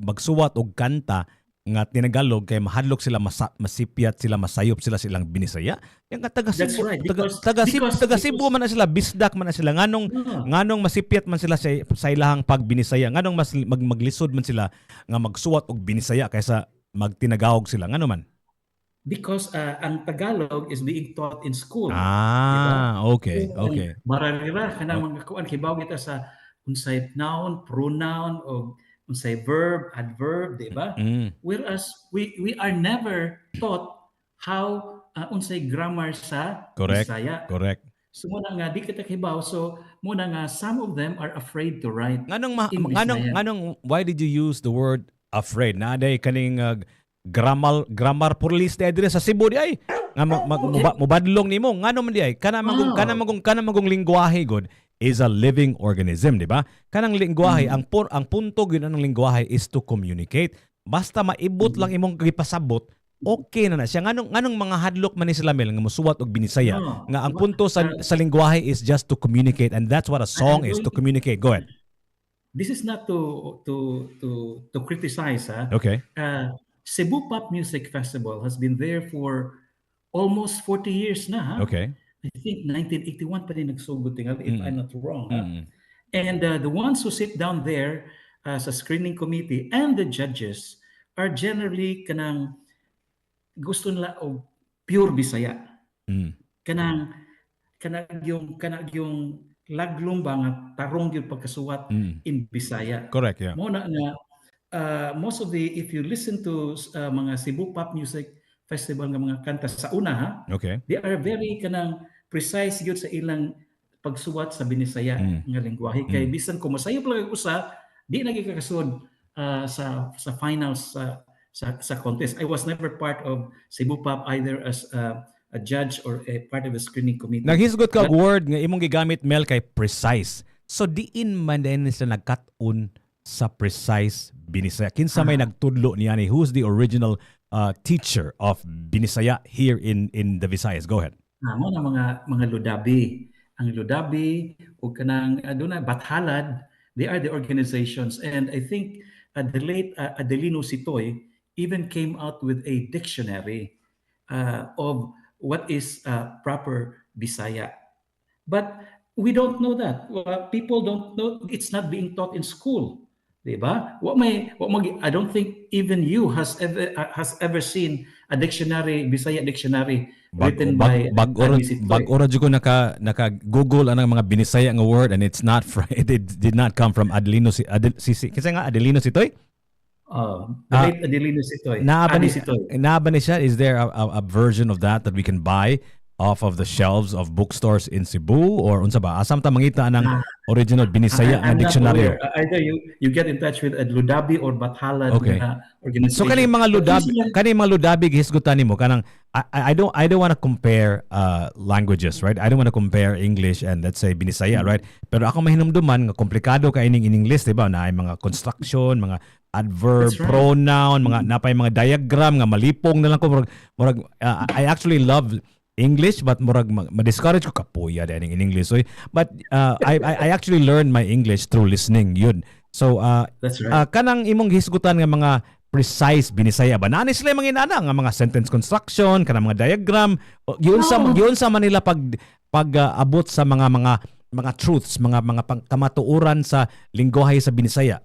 magsuwat og kanta nga Tinagalog kay mahadlok sila masipyat sila masayop sila silang Binisaya. Yang taga Cebu, right, taga Cebu man na sila bisdak man na sila nganong masipyat man sila sa ilahang pagbinisaya nganong mas maglisod man sila nga magsuwat og Binisaya kaysa magtinagawog sila ngano man. Because ang Tagalog is being taught in school. Diba? Okay. Mararira kanang mga kuan kibaw kita sa unsay noun, pronoun o unsay verb, adverb, di ba? Whereas we are never taught how unsay grammar sa Bisaya. Correct. So muna nga di kita kibaw, so muna nga some of them are afraid to write in Bisaya. Nganong why did you use the word afraid? Naaday kaning grammar police dire sa Cebu di ay nga mubadlong nimo ngano man di ay kana magong lingwahe god is a living organism, di ba? Kanang lingwahe ang punto gyud ng lingwahe is to communicate. Basta maibot lang imong gipasabot, okay na siya. Nganong mga hadlok man ni sila Mel nga mosuwat og Binisaya nga ang punto sa lingwahe is just to communicate and that's what a song is, to communicate. Go ahead. This is not to criticize, ha? Okay. Cebu Pop Music Festival has been there for almost 40 years na, ha? Okay. I think 1981 pa rin nagsugod tingal, if I'm not wrong. Ha? And the ones who sit down there sa screening committee and the judges are generally kanang gusto nila og pure Bisaya. Kanang yung laglum ba nga tarong yung pagkasuwat in Bisaya. Correct, yeah. Muna nga most of the, if you listen to mga Cebu Pop Music Festival nga mga kanta sa una, ha? Okay. They are very kanang precise yun sa ilang pagsuwat sa Binisaya nga lingwahe. Kay bisan kung masayop lang usa, di nagikakasud sa finals sa contest. I was never part of Cebu Pop either as a judge or a part of the screening committee. Naghisgot ka word nga imong gigamit Mel kay precise. So diin man din sila nagkat-on sa precise Binisaya. Kinsa may nagtudlo niya ni who's the original teacher of Binisaya here in the Visayas? Go ahead. Mo na mga ludabi. Ang ludabi o kanang aduna Bathalad, they are the organizations, and I think the late Adelino Sitoy even came out with a dictionary of what is proper Bisaya. But we don't know that. People don't know. It's not being taught in school. Diba? I don't think even you has ever seen a dictionary, Bisaya dictionary written by Bag-ora ko naka-google anang mga Binisaya nga word and it's not it did not come from Adelino kasi nga Adelino Sitoy? The late Adelino Sitoy. Naaba ni siya, is there a version of that we can buy off of the shelves of bookstores in Cebu or unsa ba? Asam ta mangita ng original Binisaya nga I'm not dictionary? aware. Either you get in touch with a Ludabi or Bathalad Okay. na So organization. But usually, kaning mga ludabi hisgutan nimo kanang I don't want to compare languages, right? I don't want to compare English and let's say Binisaya, right? Pero ako mahinumduman nga komplikado ka ining in English, di ba? Na ay mga construction, mga adverb, that's right. pronoun, mga napay mga diagram nga malipong na lang ko I actually love English but murag ma-discourage ko kapuya din in English. So, but I actually learned my English through listening yun. So That's right. kanang imong hisgutan nga mga precise Binisaya ba nani sila mga inana nga mga sentence construction kanang mga diagram giun sa Manila pag abot sa mga truths mga kamatuoran sa lingwahe sa Binisaya.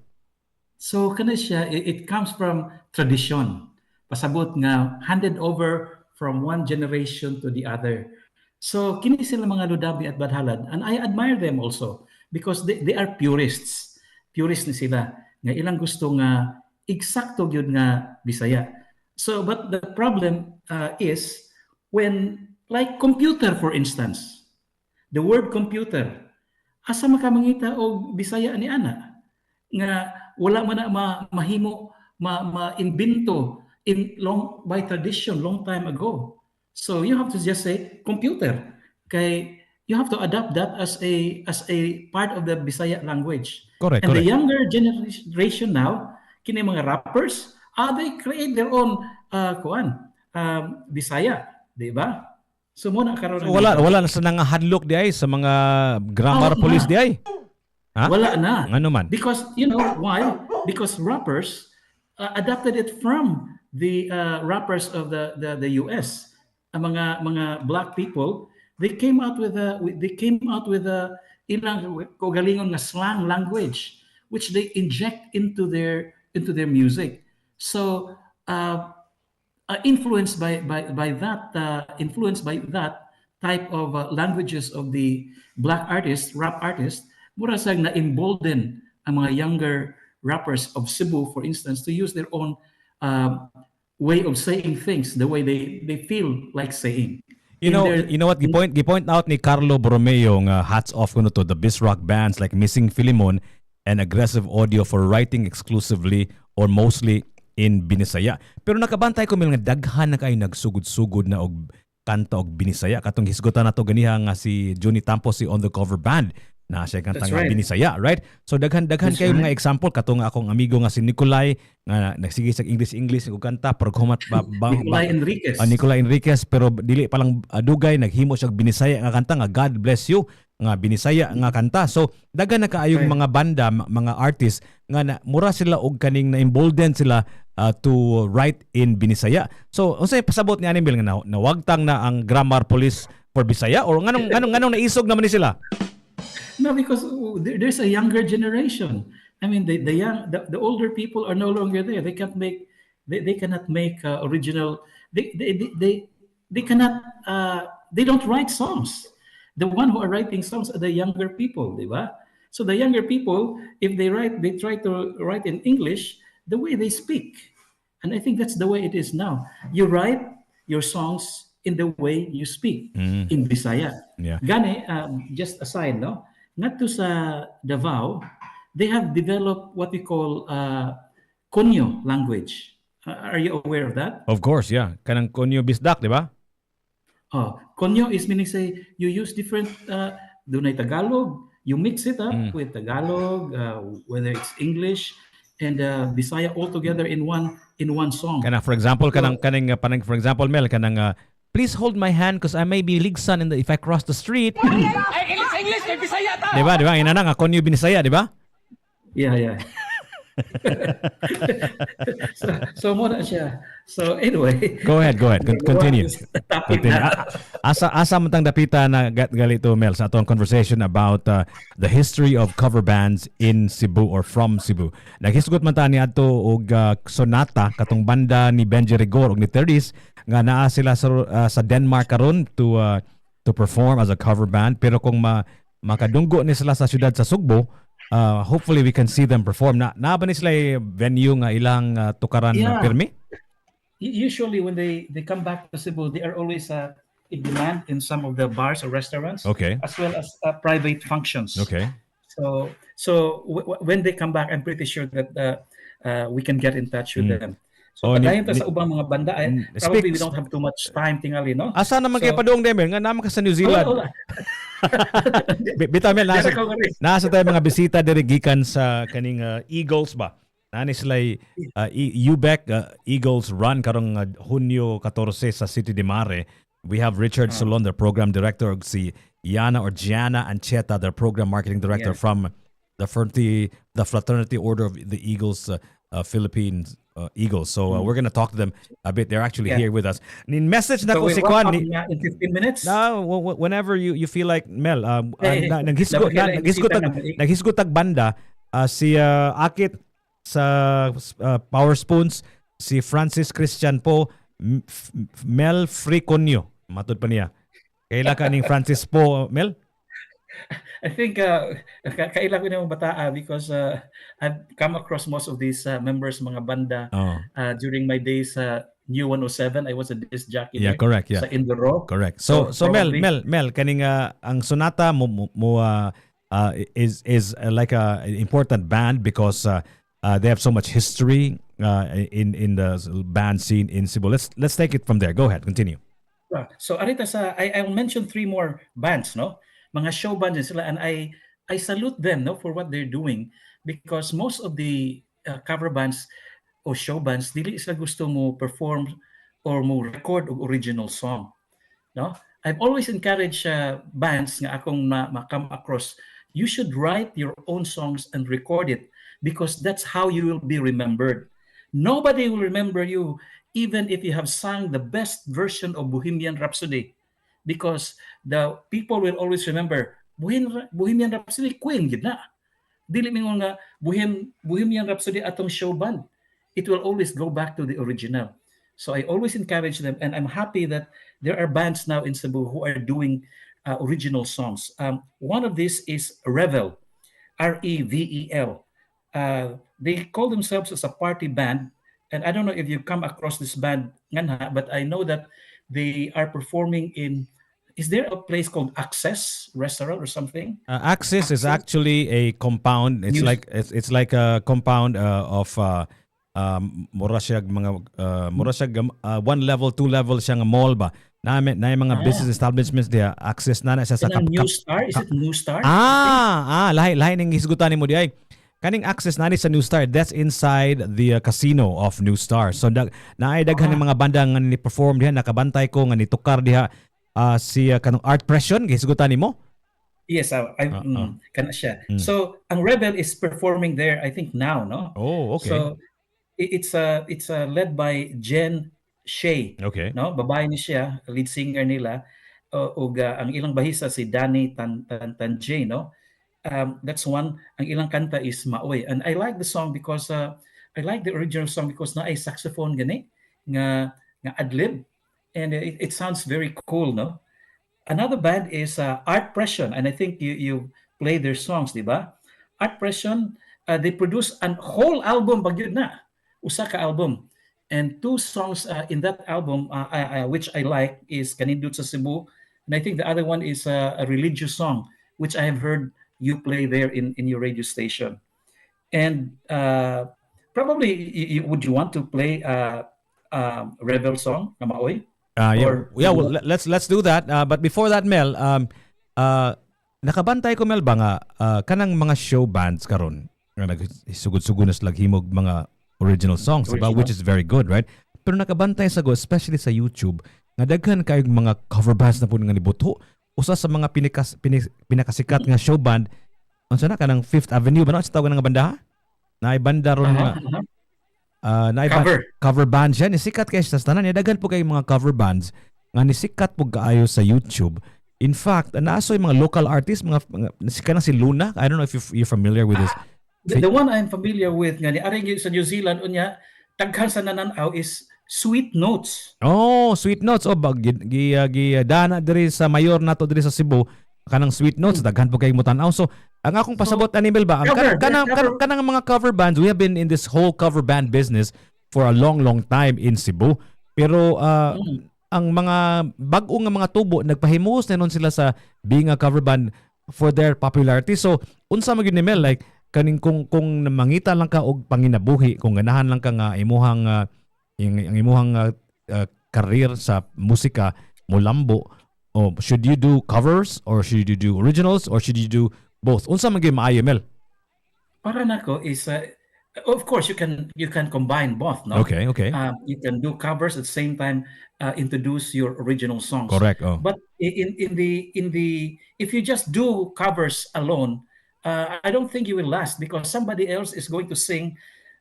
So kana siya, it comes from tradition. Pasabot nga handed over from one generation to the other. So kini sila mga Ludabi at Badhalad, and I admire them also because they are purists. Purist ni sila nga ilang gusto nga eksakto gyud nga Bisaya. So but the problem is when like computer for instance, the word computer asa makamangita og Bisaya ni ana nga wala man na mahimo ma-invento in long by tradition long time ago. So you have to just say computer kay you have to adapt that as a part of the Bisaya language. Correct, And the correct. younger generation now, kini mga rappers, they create their own Bisaya, di ba? So muna karon So wala na sa nangahadlok di ay sa mga grammar Out police na. di ay. Ha? Wala na. Ano man? Because, you know, why? Because rappers adapted it from the rappers of the US. Ang mga black people, they came out with a ilang kogalingon nga slang language which they inject into their music. So influenced by that type of languages of the black artists, rap artists, mura sang na embolden ang mga younger rappers of Cebu, for instance, to use their own way of saying things, the way they feel like saying. You know what? Gipoint out ni Carlo Borromeo nga hats off kuno to the Bisrock bands like Missing Philemon and Aggressive Audio for writing exclusively or mostly in Binisaya. Pero nakabantay ko nga daghan na kay nagsugod-sugod na og kanta og Binisaya katong hisgutan nato ganiha nga si Johnny Tampos si On the Cover Band na siya kanta That's nga right. Binisaya, right? So daghan That's kayo right. mga example katong akong amigo nga si Nicolay nga nagsige sa English og kanta pero humat Nicolay Enriquez. Nicolay Enriquez pero dili pa lang dugay naghimo siya og Binisaya nga kanta nga God Bless You nga Binisaya nga kanta. So daghan na kaayong Right. mga banda, mga artists nga mura sila og kaning na embolden sila to write in Binisaya. So unsay pasabot ni Animal nga nawagtang na ang grammar police for Bisaya or nganong naisog naman ni sila? No, because there's a younger generation. I mean, the older people are no longer there. They can't make they cannot make original. They cannot. They don't write songs. The one who are writing songs are the younger people, di ba? So the younger people, if they try to write in English the way they speak, and I think that's the way it is now. You write your songs in the way you speak in Bisaya. Yeah. Gani, just aside, no? Ngadto sa Davao, they have developed what we call Konyo language. Are you aware of that? Of course, yeah. Kanang konyo bisdak, di ba? Konyo is meaning say you use different dunay Tagalog, you mix it up with Tagalog, whether it's English and Bisaya all together in one song. Kanang for example, kanang for example Mel kanang please hold my hand because I may be ligsan if I cross the street. Ay, English, kay Bisaya ta! Di ba? Ina na nga konyo Binisaya, di ba? Yeah. so muna siya. So anyway, Go ahead. Continue. Topic Continue. na. Asa man tang dapita na galito Mel sa atong conversation about the history of cover bands in Cebu or from Cebu. Naghisgot man ta ni adto og sonata katong banda ni Benji Rigor og ni Terris nga naa sila sa Denmark karon to perform as a cover band pero kung makadunggo ni sila sa syudad sa Sugbo, hopefully we can see them perform. Na ba ni sila venue nga ilang tukaran na Yeah. pirmi? Usually when they come back to Cebu, they are always in demand in some of the bars or restaurants, Okay. as well as private functions. Okay. So when they come back, I'm pretty sure that we can get in touch with Mm. them. So Oh, padayon ta sa ubang mga banda, probably we speaks. don't have too much time tingali, no? Asa naman kayo So, padung Demel nga naman ka sa New Zealand. wala. Bitaw Mel, Dere ko rin. nasa tayo mga bisita diri gikan sa kaning Eagles ba. Nani sila UBEC Eagles run karong Hunyo 14 sa City de Mare. We have Richard Solon, their program director, ug si Gianna Ancheta, their program marketing director from the fraternity order of the Eagles, Philippines Eagles. So we're gonna talk to them a bit. They're actually here with us. Nin message na ko si Kwan in 15 minutes. na whenever you feel like Mel, Dapat naghisgot tag banda si Akit sa Power Spoons, si Francis Christian po, Mel Friconio, matod pa niya. Kaila ka ning Francis po, Mel? I think kailangan ko na bataa because I've come across most of these members mga banda during my days sa New 107. I was a disc jockey there, correct. sa Indoro. Correct. So Mel kaning ang Sonata mo is like a important band because they have so much history in the band scene in Cebu. Let's take it from there. Go ahead, continue. So arita I'll mention 3 more bands, no? Mga show bands sila, and I salute them, no, for what they're doing, because most of the cover bands o show bands dili sila gusto mo perform or mo record og original song, no? I've always encouraged bands nga akong ma-come across, you should write your own songs and record it, because that's how you will be remembered. Nobody will remember you even if you have sung the best version of Bohemian Rhapsody, because the people will always remember Bohemian Rhapsody, Queen gid na. Dili mingon nga Bohemian Rhapsody atong show band. It will always go back to the original. So I always encourage them, and I'm happy that there are bands now in Cebu who are doing original songs. One of these is Revel, Revel. They call themselves as a party band, and I don't know if you come across this band, but I know that they are performing in. Is there a place called Access Restaurant or something? Access is actually a compound. It's like a compound of mura siya one level, 2 level siya nga mall ba. Na mga business establishments dia. Access na siya sa New Star. Is it New Star? Lahi ning hisgutan nimo di ay. Kaning Access nani sa New Star, that's inside the casino of New Star. So naay daghan ng mga banda nga ni perform diha, nakabantay ko nga ni tukar diha si kanong Art Pression, gisgutan nimo? Yes, kana siya. So ang Rebel is performing there, I think now, no? Oh, okay. So it's led by Jen Shea. Okay. No, babae ni siya, lead singer nila. Ug ang ilang bahisa si Danny Tanjay, no? That's one. Ang ilang kanta is Maoy, and I like the song because I like the original song because na ay saxophone gani nga adlib, and it sounds very cool, no? Another band is Art Pression, and I think you play their songs, di ba? Art Pression, they produce an whole album bagyod na, usa ka album, and 2 songs in that album which I like is Kanindot sa Cebu, and I think the other one is a religious song which I have heard you play there in your radio station. And probably would you want to play Rebel song na Maoy? Well, let's do that. But before that, Mel, nakabantay ko, Mel, ba nga kanang mga show bands karon nga nagsugod-sugod na sila himog mga original songs, diba? Which is very good, right? Pero nakabantay sa go, especially sa YouTube, nga daghan kayong mga cover bands na po nga nibuto. Usa sa mga pinakasikat nga show band, unsa na kanang Fifth Avenue ba na sa tawag nga banda? Naay banda ron nga cover band siya, nisikat kayo sa tanan. Daghan po kayong mga cover bands nga nisikat po kaayo sa YouTube. In fact, naasoy mga local artists, mga sikat na si Luna. I don't know if you're familiar with this. The one I'm familiar with nga ni aring sa New Zealand unya taghan sa nananaw is Sweet Notes. Oh, Sweet Notes. Oh, dana diri sa mayor nato diri sa Cebu kanang Sweet Notes, daghan po kay mo tan-aw. So, ang akong pasabot animal ba, ang kanang mga cover bands, we have been in this whole cover band business for a long time in Cebu. Pero ang mga bag-o nga mga tubo nagpahimus na nun sila sa being a cover band for their popularity. So unsa man gyud ni Mel, like kaning kung mangita lang ka og panginabuhi, kung ganahan lang ka nga imuhang ang imuhang career sa musika mo lambo, o should you do covers or should you do originals or should you do both? Unsa man gyud maayo, Mel? Para nako is of course you can combine both, no? Okay, okay. You can do covers at the same time, introduce your original songs. Correct. Oh. But in the if you just do covers alone, I don't think you will last because somebody else is going to sing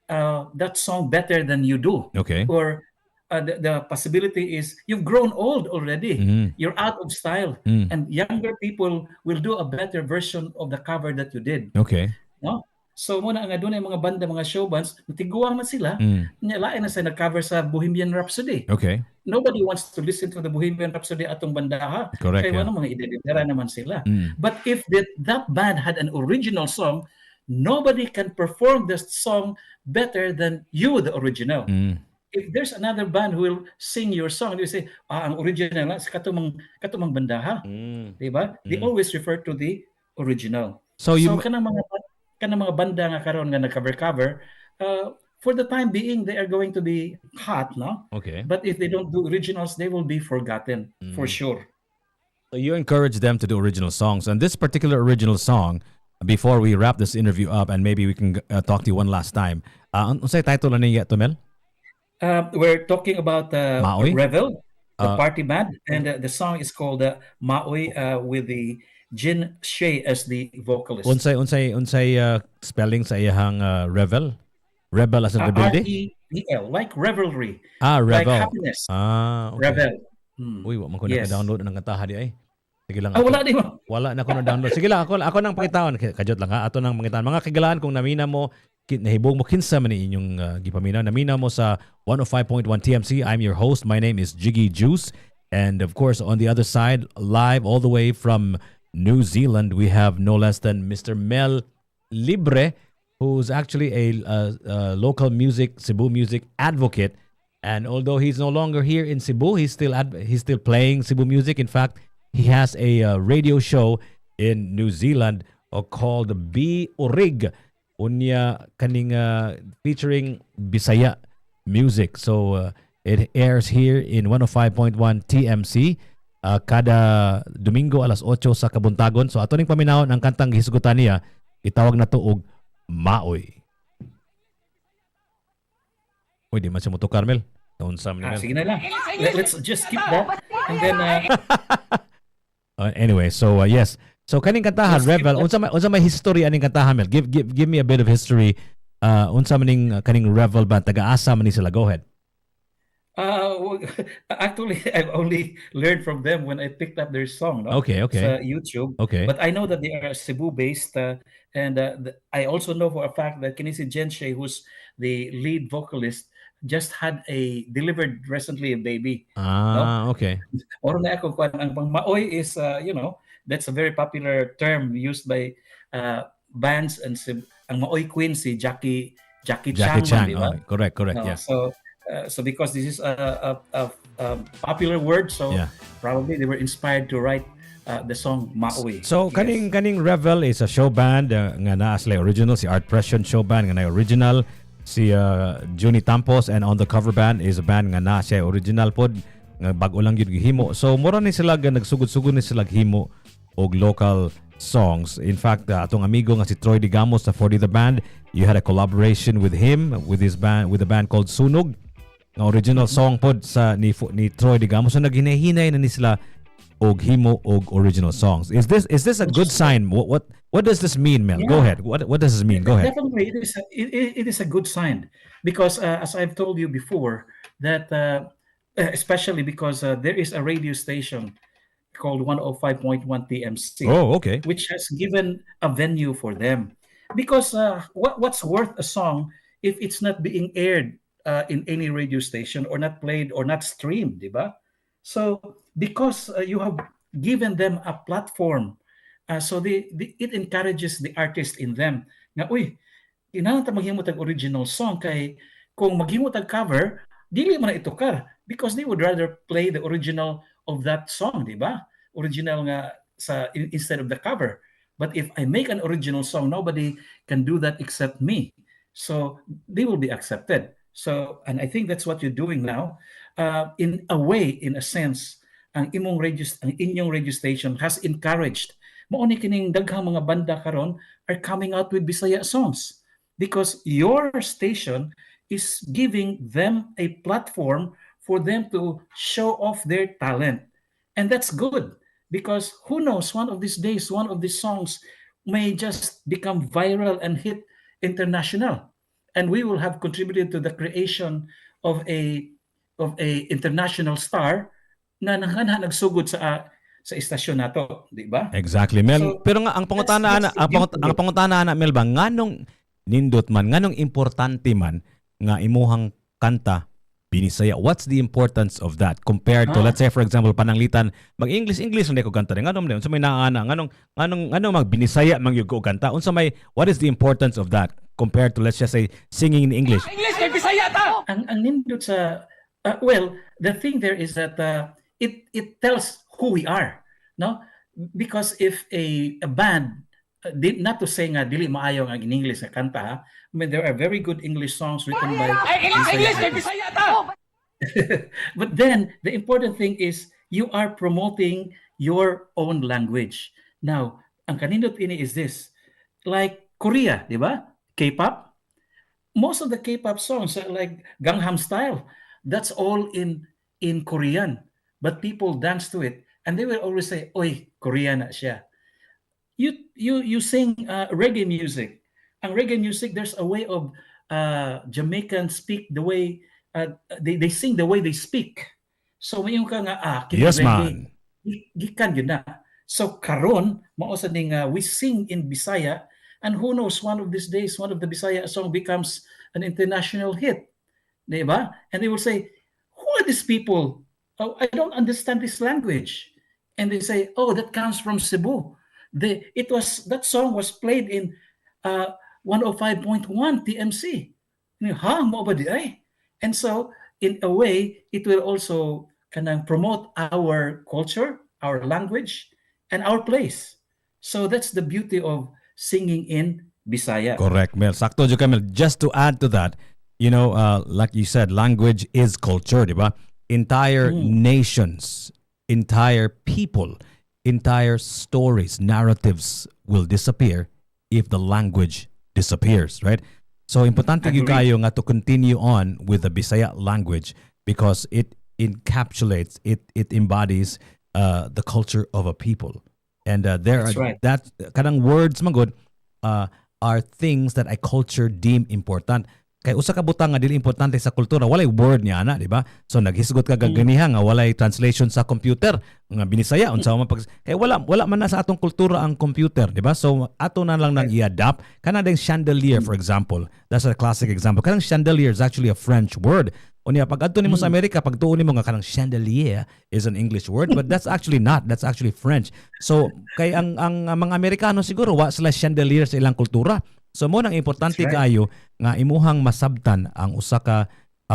that song better than you do. Okay. Or the possibility is you've grown old already. Mm. You're out of style, Mm. and younger people will do a better version of the cover that you did. Okay. No? So muna nga doon mga banda, mga show bands, natiguang na sila, Mm. lain na sa nag-cover sa Bohemian Rhapsody. Okay. Nobody wants to listen to the Bohemian Rhapsody atong bandaha. Correct, Kaya yeah. ano, mga ideditera naman sila. Mm. But if that band had an original song, nobody can perform the song better than you, the original. Mm. If there's another band who will sing your song, they say, ang original lang, sa katumang bandaha. Mm. Diba? They Mm. always refer to the original. So you kanang mga banda nga karon nga nag-cover, for the time being they are going to be hot, no? okay. But if they don't do originals, they will be forgotten for sure. So you encourage them to do original songs. And this particular original song, before we wrap this interview up and maybe we can talk to you one last time, unsay title na niya to, Mel? We're talking about Maoy? Revel, the Uh, party band, and the song is called Maoy, with the Jin Shea as the vocalist. Unsay spelling sa iyahang Revel? Rebel as in rebelde? R-E-V-L, like revelry, like Revel. happiness. Okay. Revel. Uy, wa man ko Yes. na-download ng kantaha di ay. Sige lang. Wala di mo. Wala na ko na-download. Sige lang, ako nang pangitawan. Kajot lang ha. Ato nang pangitawan. Mga kagilaan, kung namina mo, nahibog mo kinsa man ni inyong gipaminaw. Namina mo sa 105.1 TMC. I'm your host. My name is Jiggy Juice. And of course, on the other side, live all the way from New Zealand, we have no less than Mr. Mel Libre, who's actually a local music, Cebu music advocate. And although he's no longer here in Cebu, he's still playing Cebu music. In fact, he has a radio show in New Zealand called B Orig, unya kaning featuring Bisaya music. So it airs here in 105.1 TMC. Kada Domingo alas 8 sa Kabuntagon. So ato ning paminawon ang kantang gihisgutan niya, itawag na to og Maoy. Uy, di man siya moto, Carmel. Naunsam ni Mel. Sige na lang. Let's just skip that. And then, anyway, so yes. So kaning kantahan, Yes, Revel, unsa may history aning kantahan, Mel? Give me a bit of history. Unsa man ning kaning Revel band, taga-asa man ni sila? Go ahead. well, actually, I've only learned from them when I picked up their song, no? Okay. Sa YouTube. Okay. But I know that they are Cebu-based, and I also know for a fact that Kinisi Jenshe, who's the lead vocalist, just had delivered recently a baby. Okay. Oro na ako kung ang pang maoy is, that's a very popular term used by bands, and ang maoy queen si Jackie Chan, Chan. di ba? Correct, No, yeah. So because this is a popular word, so Yeah. probably they were inspired to write the song Maoy. So kaning Revel is a show band nga naa sila original, si Art Pression show band nga na original, si Juni Tampos, and on the cover band is a band nga naa siya original pod nga bag-o lang gyud gihimo. So mura ni sila nagsugod-sugod ni sila himo og local songs. In fact, atong amigo nga si Troy Digamos sa 40 the Band, you had a collaboration with him with his band, with a band called Sunog. Nga original song pod sa ni Troy Digamos. So naghinay-hinay na ni sila og himo og original songs. Is this a good sign? What does this mean, Mel? Yeah. Go ahead. What does this mean? Go ahead. Definitely, it is a good sign because as I've told you before, that especially because there is a radio station called 105.1 TMC, Oh, okay. which has given a venue for them. Because what's worth a song if it's not being aired in any radio station or not played or not streamed, diba? So because you have given them a platform, so it encourages the artist in them. Nga, uy, kinahanglan ta maghimo tag original song kay kung maghimo tag cover, dili man ito kar because they would rather play the original of that song, di ba? Original nga instead of the cover. But if I make an original song, nobody can do that except me. So they will be accepted. So, and I think that's what you're doing now. In a way, in a sense, ang inyong radio station has encouraged mao ni kining daghang mga banda karon are coming out with Bisaya songs because your station is giving them a platform for them to show off their talent. And that's good because who knows, one of these days, one of these songs may just become viral and hit international. And we will have contributed to the creation of a international star na nagsugod sa istasyon nato, di ba? Exactly, Mel. So Pero nga ang pangutana that's the beauty of ang it. pangutana na Mel ba nganong nindot man nganong importante man nga imuhang kanta binisaya? What's the importance of that compared to let's say for example pananglitan mag-English hindi ko kanta nganong unsa may naana nganong magbinisaya man gyud ko kanta unsa may what is the importance of that compared to let's just say singing in English? English kay Bisaya ta. Ang nindot sa well, the thing there is that it tells who we are, no? Because if a band not to say nga dili maayo ang in English na kanta, ha? I mean there are very good English songs written by Ay English kay artists. Bisaya ta. But then the important thing is you are promoting your own language. Now, ang kanindot ini is this. Like Korea, di ba? K-pop. Most of the K-pop songs are like Gangnam Style. That's all in Korean. But people dance to it and they will always say, "Oy, Korean na siya." You sing reggae music. Ang reggae music, there's a way of Jamaicans speak the way they sing the way they speak. So mayon ka nga kini Yes reggae. man. Gikan yun na. So karon mao sa ning we sing in Bisaya and who knows one of these days one of the Bisaya song becomes an international hit. Di ba? And they will say, "Who are these people? Oh, I don't understand this language." And they say, "Oh, that comes from Cebu. That song was played in 105.1 TMC." Ha, mo ba di ay? And so, in a way, it will also kanang promote our culture, our language, and our place. So that's the beauty of singing in Bisaya. Correct, Mel. Sakto jud ka, Mel. Just to add to that, you know, like you said, language is culture, di ba? Entire nations, entire people, entire stories, narratives will disappear if the language disappears, right? So importante gyud Agree. kayo nga to continue on with the Bisaya language because it encapsulates, it embodies the culture of a people. And there That's are right. that kanang words man gud are things that a culture deem important. Kay usa ka butang nga dili importante sa kultura, walay word niya ana, di ba? So naghisgot ka gaganiha nga walay translation sa computer nga binisaya unsa man pag kay wala man na sa atong kultura ang computer, di ba? So ato na lang nang i-adapt kana ding chandelier for example. That's a classic example. Kanang chandelier is actually a French word. Unya pag adto nimo sa Amerika, pag tuon nimo nga kanang chandelier is an English word, but that's actually not. That's actually French. So kay ang mga Amerikano siguro wa sila chandelier sa ilang kultura. So mo nang importante That's right. kayo nga imuhang masabtan ang usa ka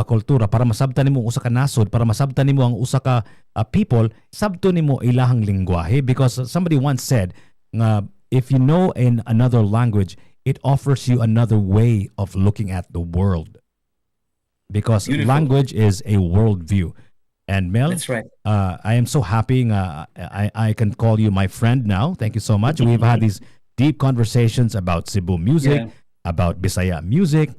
kultura para masabtan nimo ang usa ka nasod, para masabtan nimo ang usa ka people, sabto nimo ilahang lengguwahe because somebody once said nga if you know in another language, it offers you another way of looking at the world. Because Beautiful. language is a worldview. And Mel, That's right. I am so happy I can call you my friend now. Thank you so much. We've had these deep conversations about Cebu music, Yeah. about Bisaya music,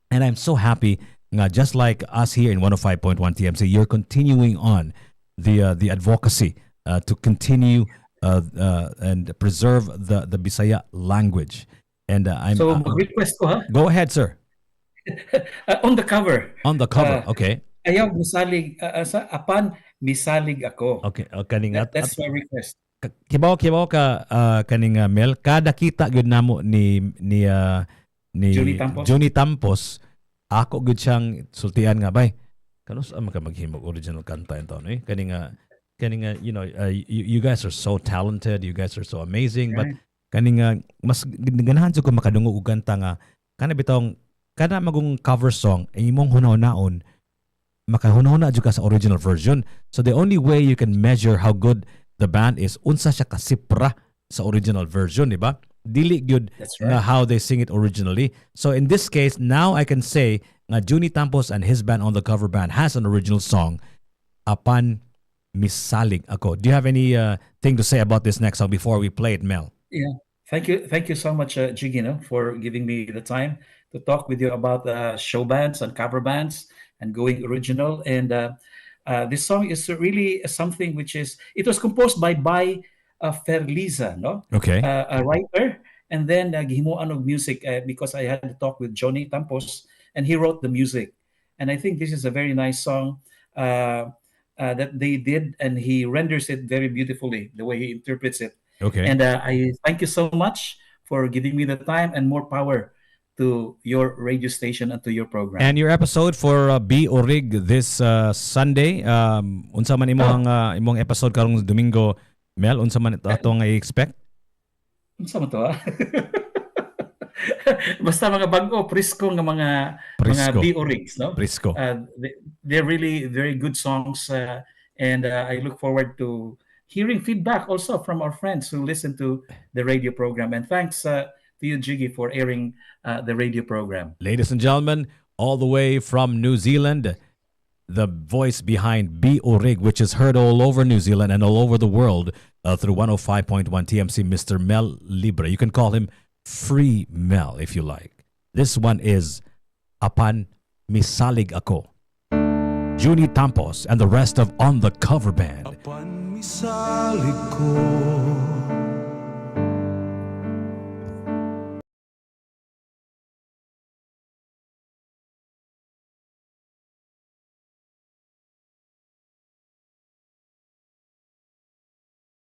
and I'm so happy nga just like us here in 105.1 TMC, you're continuing on the advocacy to continue and preserve the Bisaya language. And So mag-request ko ha. go ahead, sir. On the cover. On the cover, okay. Ayaw misalig apan misalig ako. Okay, kaning That's my request. kibaw ka kaning Mel kada kita gyud namo ni Johnny Tampos. Tampos ako gyud siyang sultian nga bay kanus man ka maghimog original kanta ento no kaning you know you guys are so talented, you guys are so amazing, but kaning mas ganahan jud ko makadungog og kanta nga kana bitong kana magong cover song ang imong hunahunahon makahuna-huna jud ka sa original version. So the only way you can measure how good the band is, unsa siya kasipra sa original version, di ba? Dili gyud That's nga right. how they sing it originally. So in this case, now I can say nga Juni Tampos and his band on the cover band has an original song, Apan Misalig Ako. Do you have any thing to say about this next song before we play it, Mel? Yeah. Thank you so much, Jiggy, for giving me the time to talk with you about show bands and cover bands and going original. And this song is really something which it was composed by Ferliza, no, Okay. a writer, and then gihimuan og music because I had to talk with Johnny Tampos, and he wrote the music. And I think this is a very nice song that they did, and he renders it very beautifully the way he interprets it. Okay. And I thank you so much for giving me the time, and more power to your radio station and to your program. And your episode for B Orig this Sunday, unsa man imong episode karong Domingo, Mel, unsa man atong i-expect? Unsa man to, ah? Basta mga bago, Prisco nga mga Prisco. BO rigs, no? Prisco. They're really very good songs, and I look forward to hearing feedback also from our friends who listen to the radio program. And thanks to you, Jiggy, for airing the radio program. Ladies and gentlemen, all the way from New Zealand, the voice behind B Orig, which is heard all over New Zealand and all over the world through 105.1 TMC, Mr. Mel Libre. You can call him Free Mel if you like. This one is Apan Misalig Ako. Juni Tampos and the rest of On the Cover Band. Apan misalig ko